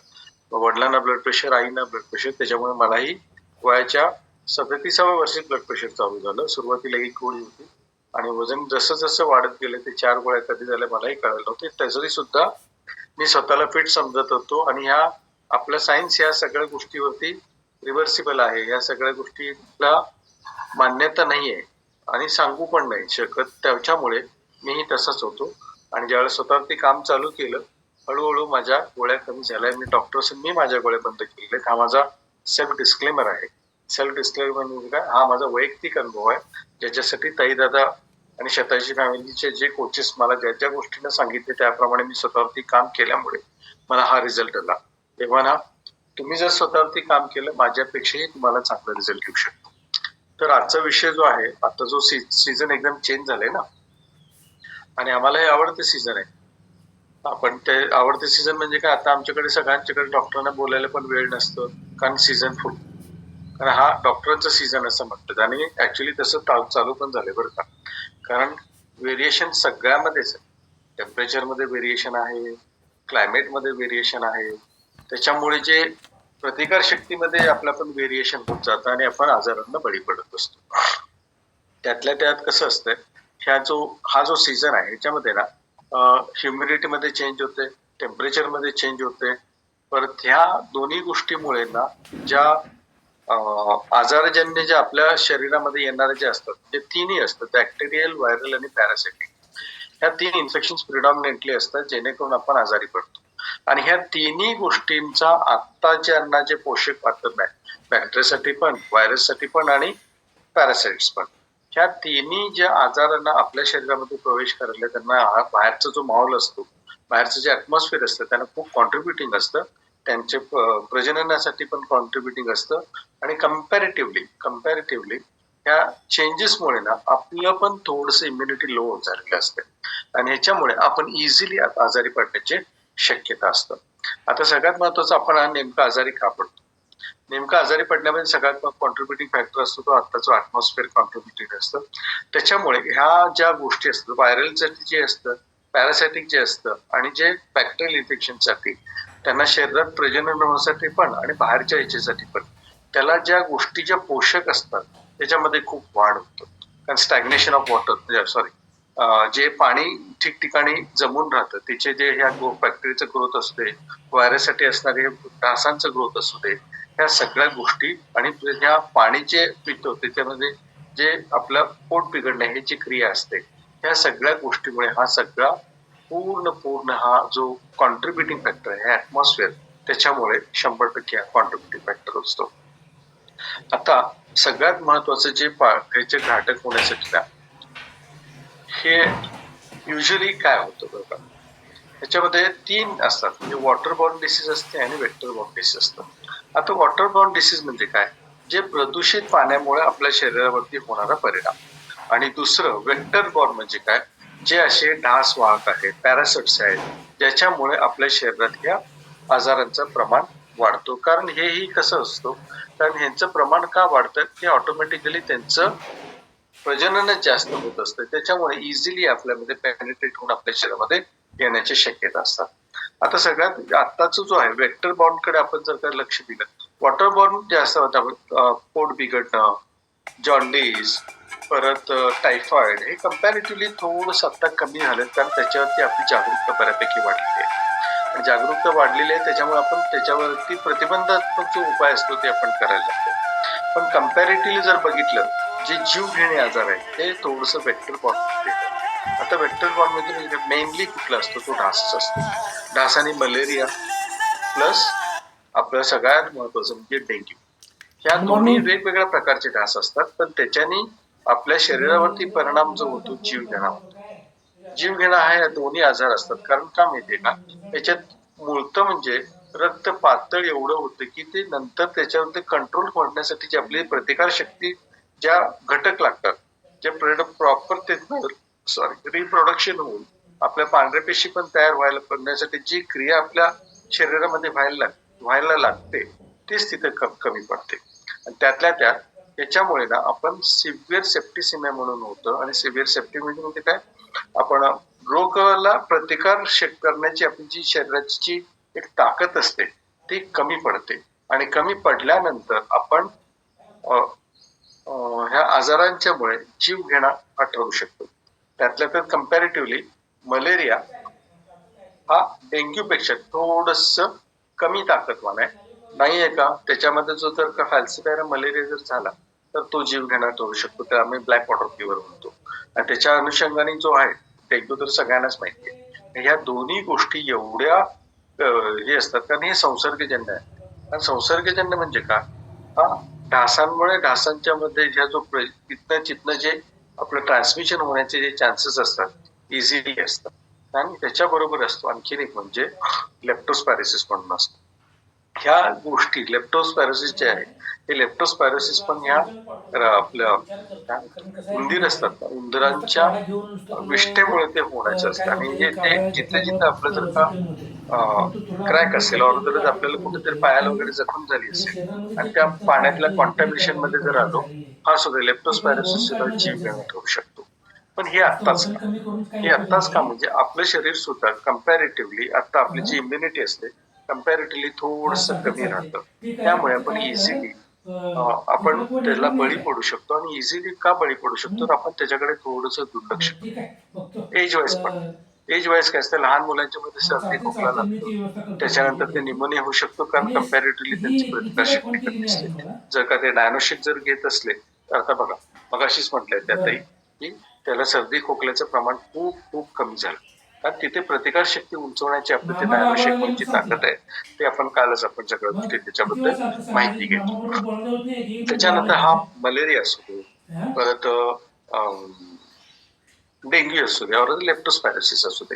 वडिलांना ब्लड प्रेशर, आईना ब्लड प्रेशर, त्याच्यामुळे मलाही वयाच्या 37व्या वर्षी ब्लड प्रेशर चालू झालं. सुरुवातीला 1 गोळी होती आणि वजन जसं जसं वाढत गेलं ते 4 गोळ्या कधी झाल्या मलाही कळलं नव्हते. तरी सुद्धा मी स्वतःला फिट समजत होतो. आणि ह्या आपलं सायन्स ह्या सगळ्या गोष्टीवरती रिव्हर्सिबल आहे, ह्या सगळ्या गोष्टीला मान्यता नाहीये आणि सांगू पण नाही शकत. त्याच्यामुळे मीही तसाच होतो. आणि ज्यावेळेस स्वतःवरती काम चालू केलं, हळूहळू माझ्या गोळ्या कमी झाल्या. मी माझ्या गोळ्या बंद केलेल्या. हा माझा सेल्फ डिस्क्लेमर आहे. सेल्फ डिस्क्लेमर म्हणजे काय? हा माझा वैयक्तिक अनुभव आहे, ज्याच्यासाठी ताई दादा आणि शेताची फॅमिलीचे जे कोचेस मला ज्या ज्या गोष्टींना सांगितले त्याप्रमाणे मी स्वतःवरती काम केल्यामुळे मला हा रिझल्ट आला. तेव्हा ना, तुम्ही जर स्वतःवरती काम केलं माझ्यापेक्षाही तुम्हाला चांगला रिझल्ट येऊ शकतो. तर आजचा विषय जो आहे, आता जो सीझन एकदम चेंज झालाय ना, आणि आम्हाला हे आवडते सीझन आहे. आपण ते आवडते सीझन म्हणजे काय, आता आमच्याकडे सगळ्यांच्याकडे डॉक्टरांना बोलायला पण वेळ नसतो, कारण सीझन फुल, कारण हा डॉक्टरांचा सीझन असं म्हणतात. आणि ऍक्च्युली तसं चालू पण झालंय बरं का. कारण व्हेरिएशन सगळ्यामध्येच आहे. टेम्परेचरमध्ये व्हेरिएशन आहे, क्लायमेटमध्ये व्हेरिएशन आहे. त्याच्यामुळे जे प्रतिकार शक्तीमध्ये आपलं पण व्हेरिएशन होत जातं आणि आपण आजारांना बळी पडत असतो. त्यातल्या त्यात कसं असतं, हा जो सीझन आहे ह्याच्यामध्ये ना ह्युमिडिटी मध्ये चेंज होते, टेम्परेचर मध्ये चेंज होते. परत ह्या दोन्ही गोष्टीमुळे ना ज्या आजारजन्य जे आपल्या शरीरामध्ये येणारे जे असतात ते तिन्ही असतात, बॅक्टेरियल, व्हायरल आणि पॅरासिटिक. ह्या 3 इन्फेक्शन प्रिडॉमिनेंटली असतात जेणेकरून आपण आजारी पडतो. आणि ह्या तिन्ही गोष्टींचा आता ज्यांना जे पोषक पात्र बॅक्टेरियासाठी पण, व्हायरससाठी पण आणि पॅरासाइट्स पण, ह्या तिन्ही ज्या आजारांना आपल्या शरीरामध्ये प्रवेश करायला त्यांना बाहेरचा जो माहोल असतो, बाहेरचं जे ऍटमॉस्फिअर असतं त्यांना खूप कॉन्ट्रीब्युटिंग असतं, त्यांचे प्रजननासाठी पण कॉन्ट्रीब्युटिंग असतं. आणि कम्पॅरेटिव्हली ह्या चेंजेसमुळे ना आपलं पण थोडस इम्युनिटी लो झालेलं असतं आणि ह्याच्यामुळे आपण इझिली आजारी पडण्याची शक्यता असतं. आता सगळ्यात महत्वाचं, आपण हा नेमका आजारी का पडतो? नेमका आजारी पडण्यामध्ये सगळ्यात कॉन्ट्रीब्युटिंग फॅक्टर असतो तो आत्ताचं ऍटमॉस्फिअर कॉन्ट्रीब्युटिंग असतं. त्याच्यामुळे ह्या ज्या गोष्टी असतात, व्हायरलसाठी जे असतं, पॅरासायटिक जे असतं आणि जे बॅक्टेरियल इन्फेक्शनसाठी, त्यांना शरीरात प्रजनन होण्यासाठी पण आणि बाहेरच्या ह्याच्यासाठी पण त्याला ज्या गोष्टी ज्या पोषक असतात त्याच्यामध्ये खूप वाढ होतो. कारण स्टॅग्नेशन ऑफ वॉटर, जे पाणी ठिकठिकाणी जमून राहतं त्याचे जे ह्या बॅक्टेरियाचा ग्रोथ असू दे, व्हायरससाठी असणारे डासांचा ग्रोथ असू दे, ह्या सगळ्या गोष्टी आणि ह्या पाणी जे पितो त्याच्यामध्ये जे आपलं पोट बिघडणे ही जी क्रिया असते, ह्या सगळ्या गोष्टीमुळे हा सगळा पूर्ण हा जो कॉन्ट्रीब्युटिंग फॅक्टर आहे ऍटमॉस्फिअर, त्याच्यामुळे 100% कॉन्ट्रीब्युटिंग फॅक्टर असतो. आता सगळ्यात महत्वाचं जे ह्याचे घातक होण्यासाठी ना, हे युजली काय होतं बघा, त्याच्यामध्ये 3 असतात, म्हणजे वॉटर बॉर्न डिसीज असते आणि वेक्टर बॉर्न डिसीज असतं. आता वॉटर बॉर्न डिसीज म्हणजे काय, जे प्रदूषित पाण्यामुळे आपल्या शरीरावरती होणारा परिणाम. आणि दुसरं वेक्टर बॉर्न म्हणजे काय, जे असे डास वाहक आहेत, पॅरासाइट्स आहेत, ज्याच्यामुळे आपल्या शरीरात ह्या आजारांचं प्रमाण वाढतो. कारण हेही कसं असतो, कारण ह्यांचं प्रमाण का वाढतं की ऑटोमॅटिकली त्यांचं प्रजननच जास्त होत असतं, त्याच्यामुळे इझिली आपल्यामध्ये पेनिट्रेट होऊन आपल्या शरीरामध्ये येण्याची शक्यता असतात. आता सगळ्यात आत्ताचा जो आहे वेक्टर बॉर्न कडे आपण जर का लक्ष दिलं, वॉटर बॉर्न जे असतात, पोट बिघडणं, जॉन्डिस, परत टायफॉइड, हे कम्पॅरेटिव्हली थोडंस आता कमी झालं, कारण त्याच्यावरती आपली जागरूकता बऱ्यापैकी वाढलेली आहे. आणि जागरूकता वाढलेली आहे त्याच्यामुळे आपण त्याच्यावरती प्रतिबंधात्मक जो उपाय असतो ते आपण करायला लागतो. पण कम्पॅरेटिव्हली जर बघितलं, जे जीव घेणे आजार आहे ते थोडंसं वेक्टर बॉर्न मध्ये येतात. आता वेक्टर बॉर्न मध्ये मेनली कुठला असतो, तो डासच असतो. डास आणि मलेरिया प्लस आपलं सगळ्यात महत्वाचं म्हणजे डेंग्यू. ह्या दोन्ही वेगवेगळ्या प्रकारचे डास असतात, पण त्याच्याने आपल्या शरीरावरती परिणाम जो होतो जीवघेणा होतो. जीवघेणा हा दोन्ही आजार असतात. कारण का माहितीये का, याच्यात मूळत म्हणजे रक्त पातळ एवढं होतं की ते नंतर त्याच्यावरती कंट्रोल करण्यासाठी जी आपली प्रतिकार शक्ती ज्या घटक लागतात, जे प्रॉपर ते रिप्रोडक्शन होऊन आपल्या पांढऱ्या पेशी पण तयार व्हायला करण्यासाठी जी क्रिया आपल्या शरीरामध्ये व्हायला लागते तीच तिथे कमी पडते. आणि त्यातल्या त्यात त्याच्यामुळे ना आपण सिव्हिअर सेप्टिसिमिया म्हणून होतं. आणि सिव्हिअर सेप्टिसिमिया म्हणजे काय, आपण रोगाला प्रतिकार करण्याची आपली जी शरीराची जी एक ताकद असते ती कमी पडते. आणि कमी पडल्यानंतर आपण ह्या आजारांच्या मुळे जीव घेणा हा ठरू शकतो. त्यातल्या त्यात कम्पॅरेटिव्हली मलेरिया हा डेंग्यू पेक्षा थोडस कमी ताकदवान आहे, नाहीये का. त्याच्यामध्ये जो जर का फॅल्सिपायरा मलेरिया जर झाला तर तो जीव घेणा ठरू शकतो, त्याला आम्ही ब्लॅक वॉटर फीवर म्हणतो. आणि त्याच्या अनुषंगाने जो आहे डेंग्यू तर सगळ्यांनाच माहिती आहे. ह्या दोन्ही गोष्टी एवढ्या हे असतात, कारण हे संसर्गजन्य आहे. आणि संसर्गजन्य म्हणजे का, हा डासांमुळे डासांच्या मध्ये ह्या जो चितनं जे आपलं ट्रान्समिशन होण्याचे जे चान्सेस असतात इझिली असतात. आणि त्याच्याबरोबर असतो आणखीन एक म्हणजे लेप्टोस्पायरोसिस म्हणून असतो. ह्या गोष्टी लेप्टोस्पायरोसिस जे आहे ते लेप्टोस्पायरोसिस पण ह्या आपल्या उंदीर असतात ना, उंदरांच्या विष्ठेमुळे ते होण्याचं असतं. आणि हे ते जिथं जिथं आपलं जर का क्रॅक असेल, ऑर आपल्याला कुठेतरी पायाला वगैरे जखम झाली असेल आणि त्या पाण्यातल्या कॉन्टॅमिनेशन मध्ये जर आलो, हा सुद्धा लेप्टोस्पायरोसिस सुद्धा जीव घेणा ठरू शकतो. पण हे आत्ताच का म्हणजे आपलं शरीर सुद्धा कम्पॅरेटिव्हली आता आपली जी इम्युनिटी असते कम्पॅरेटिव्हली थोडस कमी राहतं. त्यामुळे आपण इझिली आपण त्याला बळी पडू शकतो. आणि इझिली का बळी पडू शकतो, तर आपण त्याच्याकडे थोडस दुर्लक्ष करतो, एज वाईज पण. एज वाईज काय असतं, लहान मुलांच्या मध्ये सर्दी खोकला लागतो, त्याच्यानंतर ते निमोनिया होऊ शकतो, कारण कम्पॅरेटिव्हली त्यांची प्रतिकारशक्ती कमी असते. जर का ते डायनोशिक जर घेत असले तर आता बघा मगाशीच म्हटलंय त्यातही की त्याला सर्दी खोकल्याचं प्रमाण खूप खूप कमी झालं, कारण तिथे प्रतिकारशक्ती उंचवण्याची आपली ते डायनोशिक ची ताकद आहे. ते आपण कालच आपण सगळ्या गोष्टी त्याच्याबद्दल माहिती घेतली. त्याच्यानंतर हा मलेरिया असू दे, परत डेंग्यू असू दे, और लेप्टोस्पायरोसिस असू दे,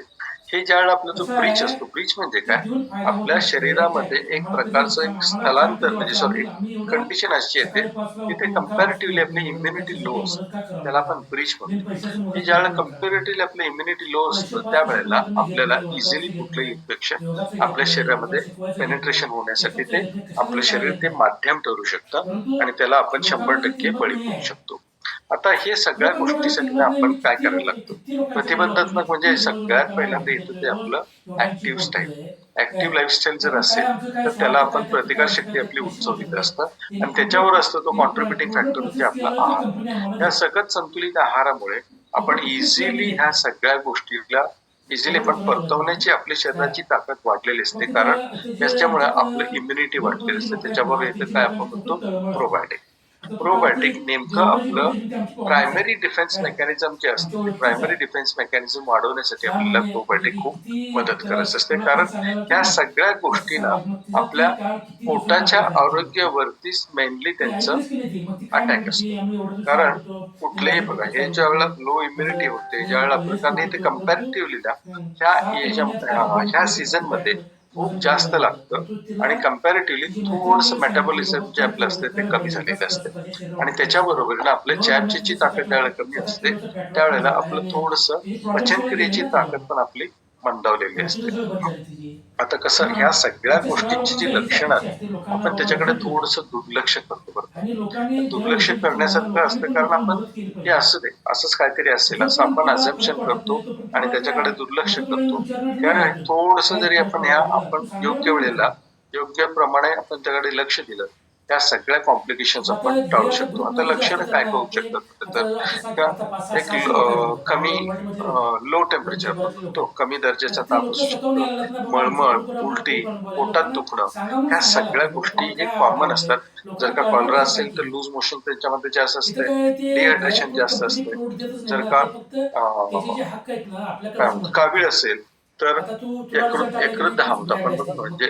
हे ज्यावेळेला आपला जो ब्रीच असतो, ब्रीच म्हणजे काय, आपल्या शरीरामध्ये एक प्रकारचं एक स्थलांतर म्हणजे सॉरी कंडिशन अशी येते की ते कम्पॅरेटिव्हली आपली इम्युनिटी लो असते, त्याला आपण ब्रीच म्हणतो. की ज्यावेळेला कम्पॅरेटिव्हली आपली इम्युनिटी लो असतं त्यावेळेला आपल्याला इझिली कुठलंही इन्फेक्शन आपल्या शरीरामध्ये पेनिट्रेशन होण्यासाठी ते आपलं शरीर ते माध्यम ठरू शकतं आणि त्याला आपण 100% बळी पडू शकतो. आता हे सगळ्या गोष्टीसाठी आपण काय करायला लागतो, प्रतिबंधात्मक म्हणजे सगळ्यात पहिल्यांदा येतं ते आपलं ऍक्टिव्ह स्टाईल. ऍक्टिव्ह लाईफस्टाईल जर असेल तर त्याला आपण प्रतिकारशक्ती आपली उंचवलीत असतं आणि त्याच्यावर असतं तो कॉन्ट्रीब्युटिंग फॅक्टर म्हणजे आपला आहार. या सगळ्यात संतुलित आहारामुळे आपण इझिली ह्या सगळ्या गोष्टीला इझिली पण परतवण्याची आपल्या शरीराची ताकद वाढलेली असते, कारण त्याच्यामुळे आपलं इम्युनिटी वाढलेली असते. त्याच्याबरोबर येतं काय आपण म्हणतो प्रोबायोटिक. प्रोबायोटिक नेमकं आपलं प्रायमरी डिफेन्स मेकॅनिझम जे असते ते प्रायमरी डिफेन्स मेकॅनिझम वाढवण्यासाठी आपल्याला प्रोबायोटिक खूप मदत करत असते, कारण ह्या सगळ्या गोष्टीला आपल्या पोटाच्या आरोग्यावरतीच मेनली त्यांचं अटॅक असतो. कारण कुठलेही बघा हे ज्या वेळेला लो इम्युनिटी होते, ज्यावेळेला आपलं, कारण ते कम्पॅरेटिव्हली ह्या सीझन मध्ये खूप जास्त लागतं आणि कम्पॅरेटिव्हली थोडस मेटाबॉलिझम जे आपलं असते ते कमी झालेलं असते आणि त्याच्याबरोबर आपल्या चॅपची जी ताकद ज्यावेळेला कमी असते त्यावेळेला आपलं थोडस पचनक्रियेची ताकद पण आपली मंदावलेली असते. आता कसं ह्या सगळ्या गोष्टींची जी लक्षणं आहेत आपण त्याच्याकडे थोडस दुर्लक्ष करतो. बरं, दुर्लक्ष करण्यासारखं असतं, कारण आपण हे असू दे असंच काहीतरी असेल असं आपण अझम्पशन करतो आणि त्याच्याकडे दुर्लक्ष करतो. कारण थोडस जरी आपण योग्य वेळेला योग्य प्रमाणे आपण त्याकडे लक्ष दिलं त्या सगळ्या कॉम्प्लिकेशन्स आपण टाळू शकतो. आता लक्षणं काय होऊ शकतात तर एक कमी लो टेम्परेचर म्हणतो, कमी दर्जाचा ताप असू शकतो, मळमळ, उलटी, पोटात दुखणं, ह्या सगळ्या गोष्टी हे कॉमन असतात. जर का कॉलरा असेल तर लूज मोशन त्याच्यामध्ये जास्त असते, डिहायड्रेशन जास्त असते. जर का कावीळ असेल तर यकृत म्हणतो आपण बघा, म्हणजे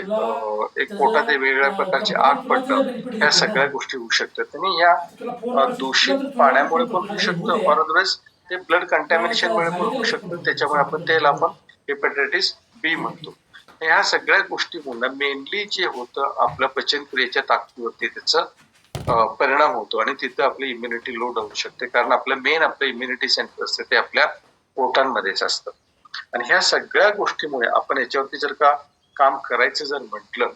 एक पोटात वेगवेगळ्या प्रकारची आग पडणं, ह्या सगळ्या गोष्टी होऊ शकतात. आणि या दूषित पाण्यामुळे पण होऊ शकतं, और अदरवाईज ते ब्लड कंटॅमिनेशनमुळे पण होऊ शकतं. त्याच्यामुळे त्याला आपण हेपॅटायटिस बी म्हणतो. ह्या सगळ्या गोष्टीमुळे मेनली जे होतं आपल्या पचनक्रियेच्या ताकदीवरती त्याचा परिणाम होतो आणि तिथं आपली इम्युनिटी लो होऊ शकते, कारण आपलं इम्युनिटी सेंटर असते ते आपल्या पोटांमध्येच असतं. आणि ह्या सगळ्या गोष्टीमुळे आपण याच्यावरती जर का काम करायचं जर म्हटलं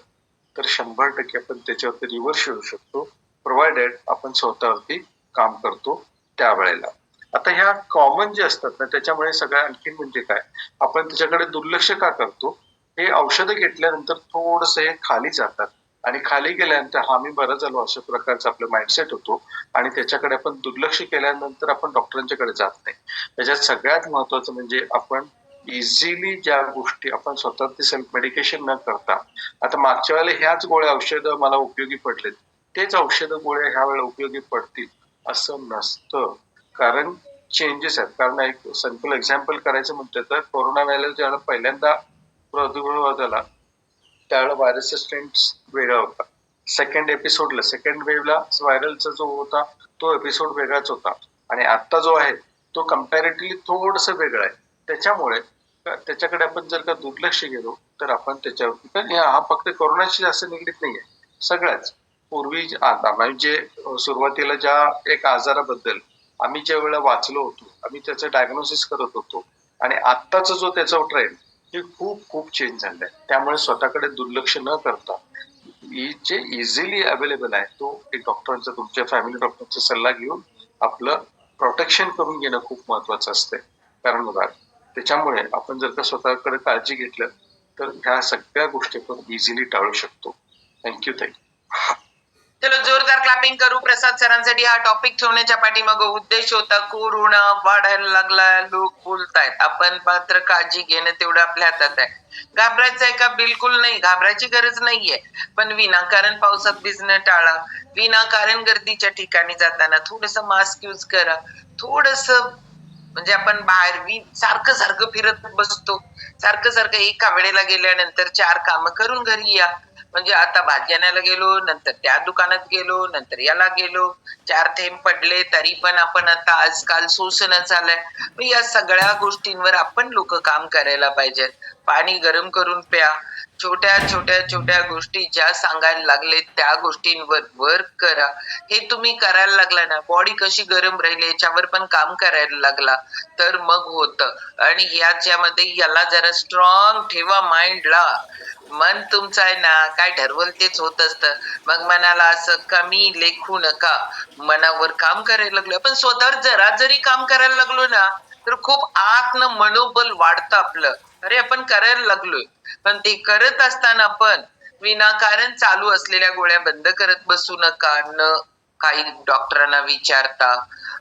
तर 100% आपण त्याच्यावरती रिव्हर्स येऊ शकतो, प्रोव्हायडेड आपण स्वतःवरती काम करतो त्यावेळेला. आता ह्या कॉमन जे असतात ना त्याच्यामुळे सगळ्या आणखी म्हणजे काय, आपण त्याच्याकडे दुर्लक्ष का करतो, हे औषधं घेतल्यानंतर थोडस हे खाली जातात आणि खाली गेल्यानंतर हा मी बरं झालो अशा प्रकारचा आपला माइंडसेट होतो आणि त्याच्याकडे आपण दुर्लक्ष केल्यानंतर आपण डॉक्टरांच्याकडे जात नाही. त्याच्यात सगळ्यात महत्वाचं म्हणजे आपण इझिली ज्या गोष्टी आपण स्वतः सेल्फ मेडिकेशन न करता, आता मागच्या वेळेला ह्याच गोळ्या औषधं मला उपयोगी पडलेत तेच औषधं गोळ्या ह्या वेळेला उपयोगी पडतील असं नसतं, कारण चेंजेस आहेत. कारण एक सिंपल एक्झाम्पल करायचं म्हटलं तर कोरोना व्हायरस ज्यावेळेला पहिल्यांदा प्रादुर्भाव झाला त्यावेळेला व्हायरसचा स्ट्रेन वेगळा होता. सेकंड वेव्हला व्हायरलचा जो होता तो एपिसोड वेगळाच होता आणि आता जो आहे तो कम्पॅरेटिव्हली थोडस वेगळा आहे. त्याच्यामुळे त्याच्याकडे आपण जर का दुर्लक्ष गेलो तर आपण त्याच्यावर, हा फक्त कोरोनाशी जास्त निगडीत नाहीये, सगळ्याच पूर्वी म्हणजे सुरुवातीला ज्या एक आजाराबद्दल आम्ही ज्या वेळेला वाचलो होतो, आम्ही त्याचं डायग्नोसिस करत होतो आणि आत्ताचा जो त्याचा ट्रेंड हे खूप खूप चेंज झालाय. त्यामुळे स्वतःकडे दुर्लक्ष न करता जे इझिली अवेलेबल आहे तो एक डॉक्टरांचा, तुमच्या फॅमिली डॉक्टरचा सल्ला घेऊन आपलं प्रोटेक्शन करून घेणं खूप महत्वाचं असते. कारण बघा त्याच्यामुळे आपण जर का स्वतःकडे काळजी घेतलं तर ह्या सगळ्या गोष्टी आपण इझिली टाळू शकतो. थँक्यू ताई. चलो जोरदार क्लॅपिंग करू प्रसाद सरांसाठी. हा टॉपिक ठेवण्याच्या पाठीमाग उद्देश होता, कोरोना वाढायला लागला, लोक बोलतायत, आपण मात्र काळजी घेणं तेवढं आपल्या हातात आहे. घाबरायचं आहे का? बिलकुल नाही, घाबरायची गरज नाहीये. पण विनाकारण पावसात भिजणं टाळा, विनाकारण गर्दीच्या ठिकाणी जाताना थोडस मास्क यूज करा, थोडस म्हणजे आपण बाहेर सारखं सारखं फिरत बसतो, सारखं सारखं एका वेळेला गेल्यानंतर 4 कामं करून घरी या. म्हणजे आता भाजी आणायला गेलो, नंतर त्या दुकानात गेलो, नंतर याला गेलो, 4 थेंब पडले तरी पण आपण आता आजकाल सोसणं चाललंय. या सगळ्या गोष्टींवर आपण लोक काम करायला पाहिजेत. पाणी गरम करून प्या, छोट्या छोट्या छोट्या गोष्टी ज्या सांगायला लागले त्या गोष्टींवर वर्क करा. हे तुम्ही करायला लागला ना, बॉडी कशी गरम राहिली याच्यावर पण काम करायला लागला तर मग होतं. आणि याच्यामध्ये याला जरा स्ट्रॉंग ठेवा माइंडला. मन तुमचं आहे ना, काय ठरवल तेच होत असतं. मग मनाला असं कमी लेखू नका, मनावर काम करायला लागलो. पण स्वतःवर जरा जरी काम करायला लागलो ना तर खूप आतनं मनोबल वाढतं आपलं. अरे आपण करायला लागलोय. पण ते करत असताना पण विनाकारण चालू असलेल्या गोळ्या बंद करत बसू नका, न काही डॉक्टरांना विचारता.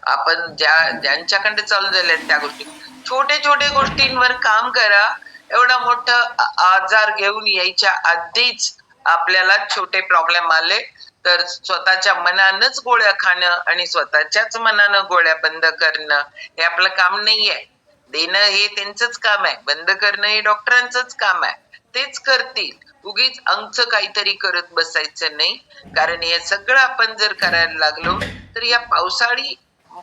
आपण ज्यांच्याकडे चालू झाल्या त्या गोष्टी, छोटे छोटे गोष्टींवर काम करा. एवढा मोठा आजार घेऊन यायच्या आधीच आपल्याला छोटे प्रॉब्लेम आले तर स्वतःच्या मनानच गोळ्या खाणं आणि स्वतःच्याच मनानं गोळ्या बंद करणं हे आपलं काम नाहीये. देणं हे त्यांचंच काम आहे, बंद करणं हे डॉक्टरांचंच काम आहे. तेच करतील. उगीच आमचं काहीतरी करत बसायचं नाही. कारण हे सगळं आपण जर करायला लागलो तर या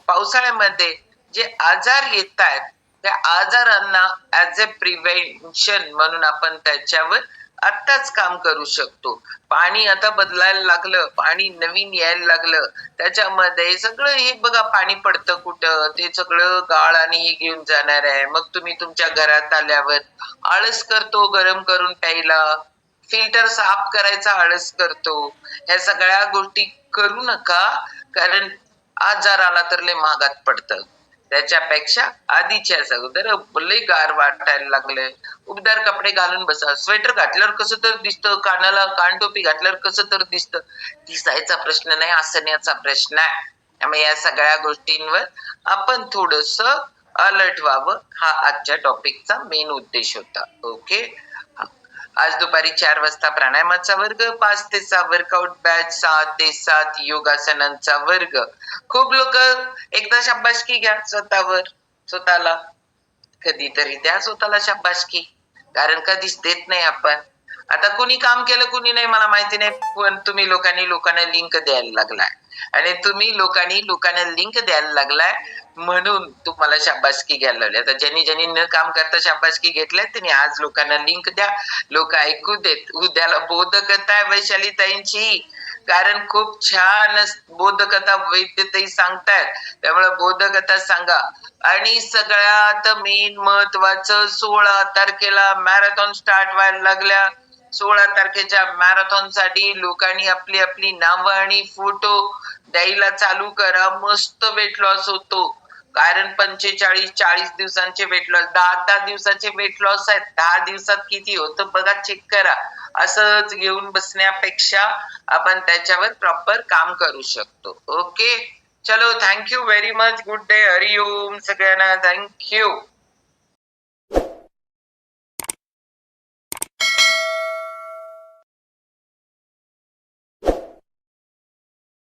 पावसाळ्यामध्ये जे आजार येत आहेत त्या आजारांना ऍज अ प्रिव्हेन्शन म्हणून आपण त्याच्यावर आत्ताच काम करू शकतो. पाणी आता बदलायला लागलं, पाणी नवीन यायला लागलं, त्याच्यामध्ये सगळं हे बघा पाणी पडतं कुठं, ते सगळं गाळ आणि हे घेऊन जाणार आहे. मग तुम्ही तुमच्या घरात आल्यावर आळस करतो गरम करून प्यायला, फिल्टर साफ करायचा आळस करतो. ह्या सगळ्या गोष्टी करू नका, कारण आजार आला तर लय महागात पडतं. त्याच्यापेक्षा आधीच्या अगोदर लय गार वाटायला लागले, उबदार कपडे घालून बसा. स्वेटर घातल्यावर कसं तर दिसतं, कानाला कानटोपी घातल्यावर कसं तर दिसतं. दिसायचा प्रश्न नाही, असण्याचा प्रश्न आहे. त्यामुळे या सगळ्या गोष्टींवर आपण थोडस अलर्ट व्हावं, हा आजच्या टॉपिकचा मेन उद्देश होता. ओके. आज दुपारी 4 वाजता प्राणायामाचा वर्ग, 5 ते 6 वर्कआउट बॅच, 6 ते 7 योगासनांचा वर्ग. खूप लोक एकदा शाबासकी घ्या स्वतःला, कधीतरी द्या स्वतःला शाबासकी, कारण कधीच देत नाही आपण. आता कुणी काम केलं कुणी नाही मला माहिती नाही, पण तुम्ही लोकांना लिंक द्यायला लागलाय आणि तुम्ही लोकांना लिंक द्यायला लागलाय म्हणून तुम्हाला शाबासकी घ्यायला लावली. आता ज्यांनी न काम करता शाबासकी घेतल्या त्यांनी आज लोकांना लिंक द्या, लोक ऐकू देत. उद्याला बोधकथा आहे वैशालीताईंची, कारण खूप छान बोधकथा वैद्यताई सांगतायत, त्यामुळे बोधकथा सांगा. आणि सगळ्यात मेन महत्वाचं 16 तारखेला मॅरेथॉन स्टार्ट व्हायला लागल्या. 16 तारखेच्या मॅरेथॉन साठी लोकांनी आपली आपली नावं आणि फोटो द्यायला चालू करा. मस्त वेट लॉस होतो, कारण 45-40 दिवसांचे वेट लॉस, 10 दिवसाचे वेट लॉस आहेत. 10 दिवसात किती होतं बघा, चेक करा. असंच घेऊन बसण्यापेक्षा आपण त्याच्यावर प्रॉपर काम करू शकतो. ओके, चलो, thank you very much. Good day, Hariom सगळ्यांना, थँक्यू.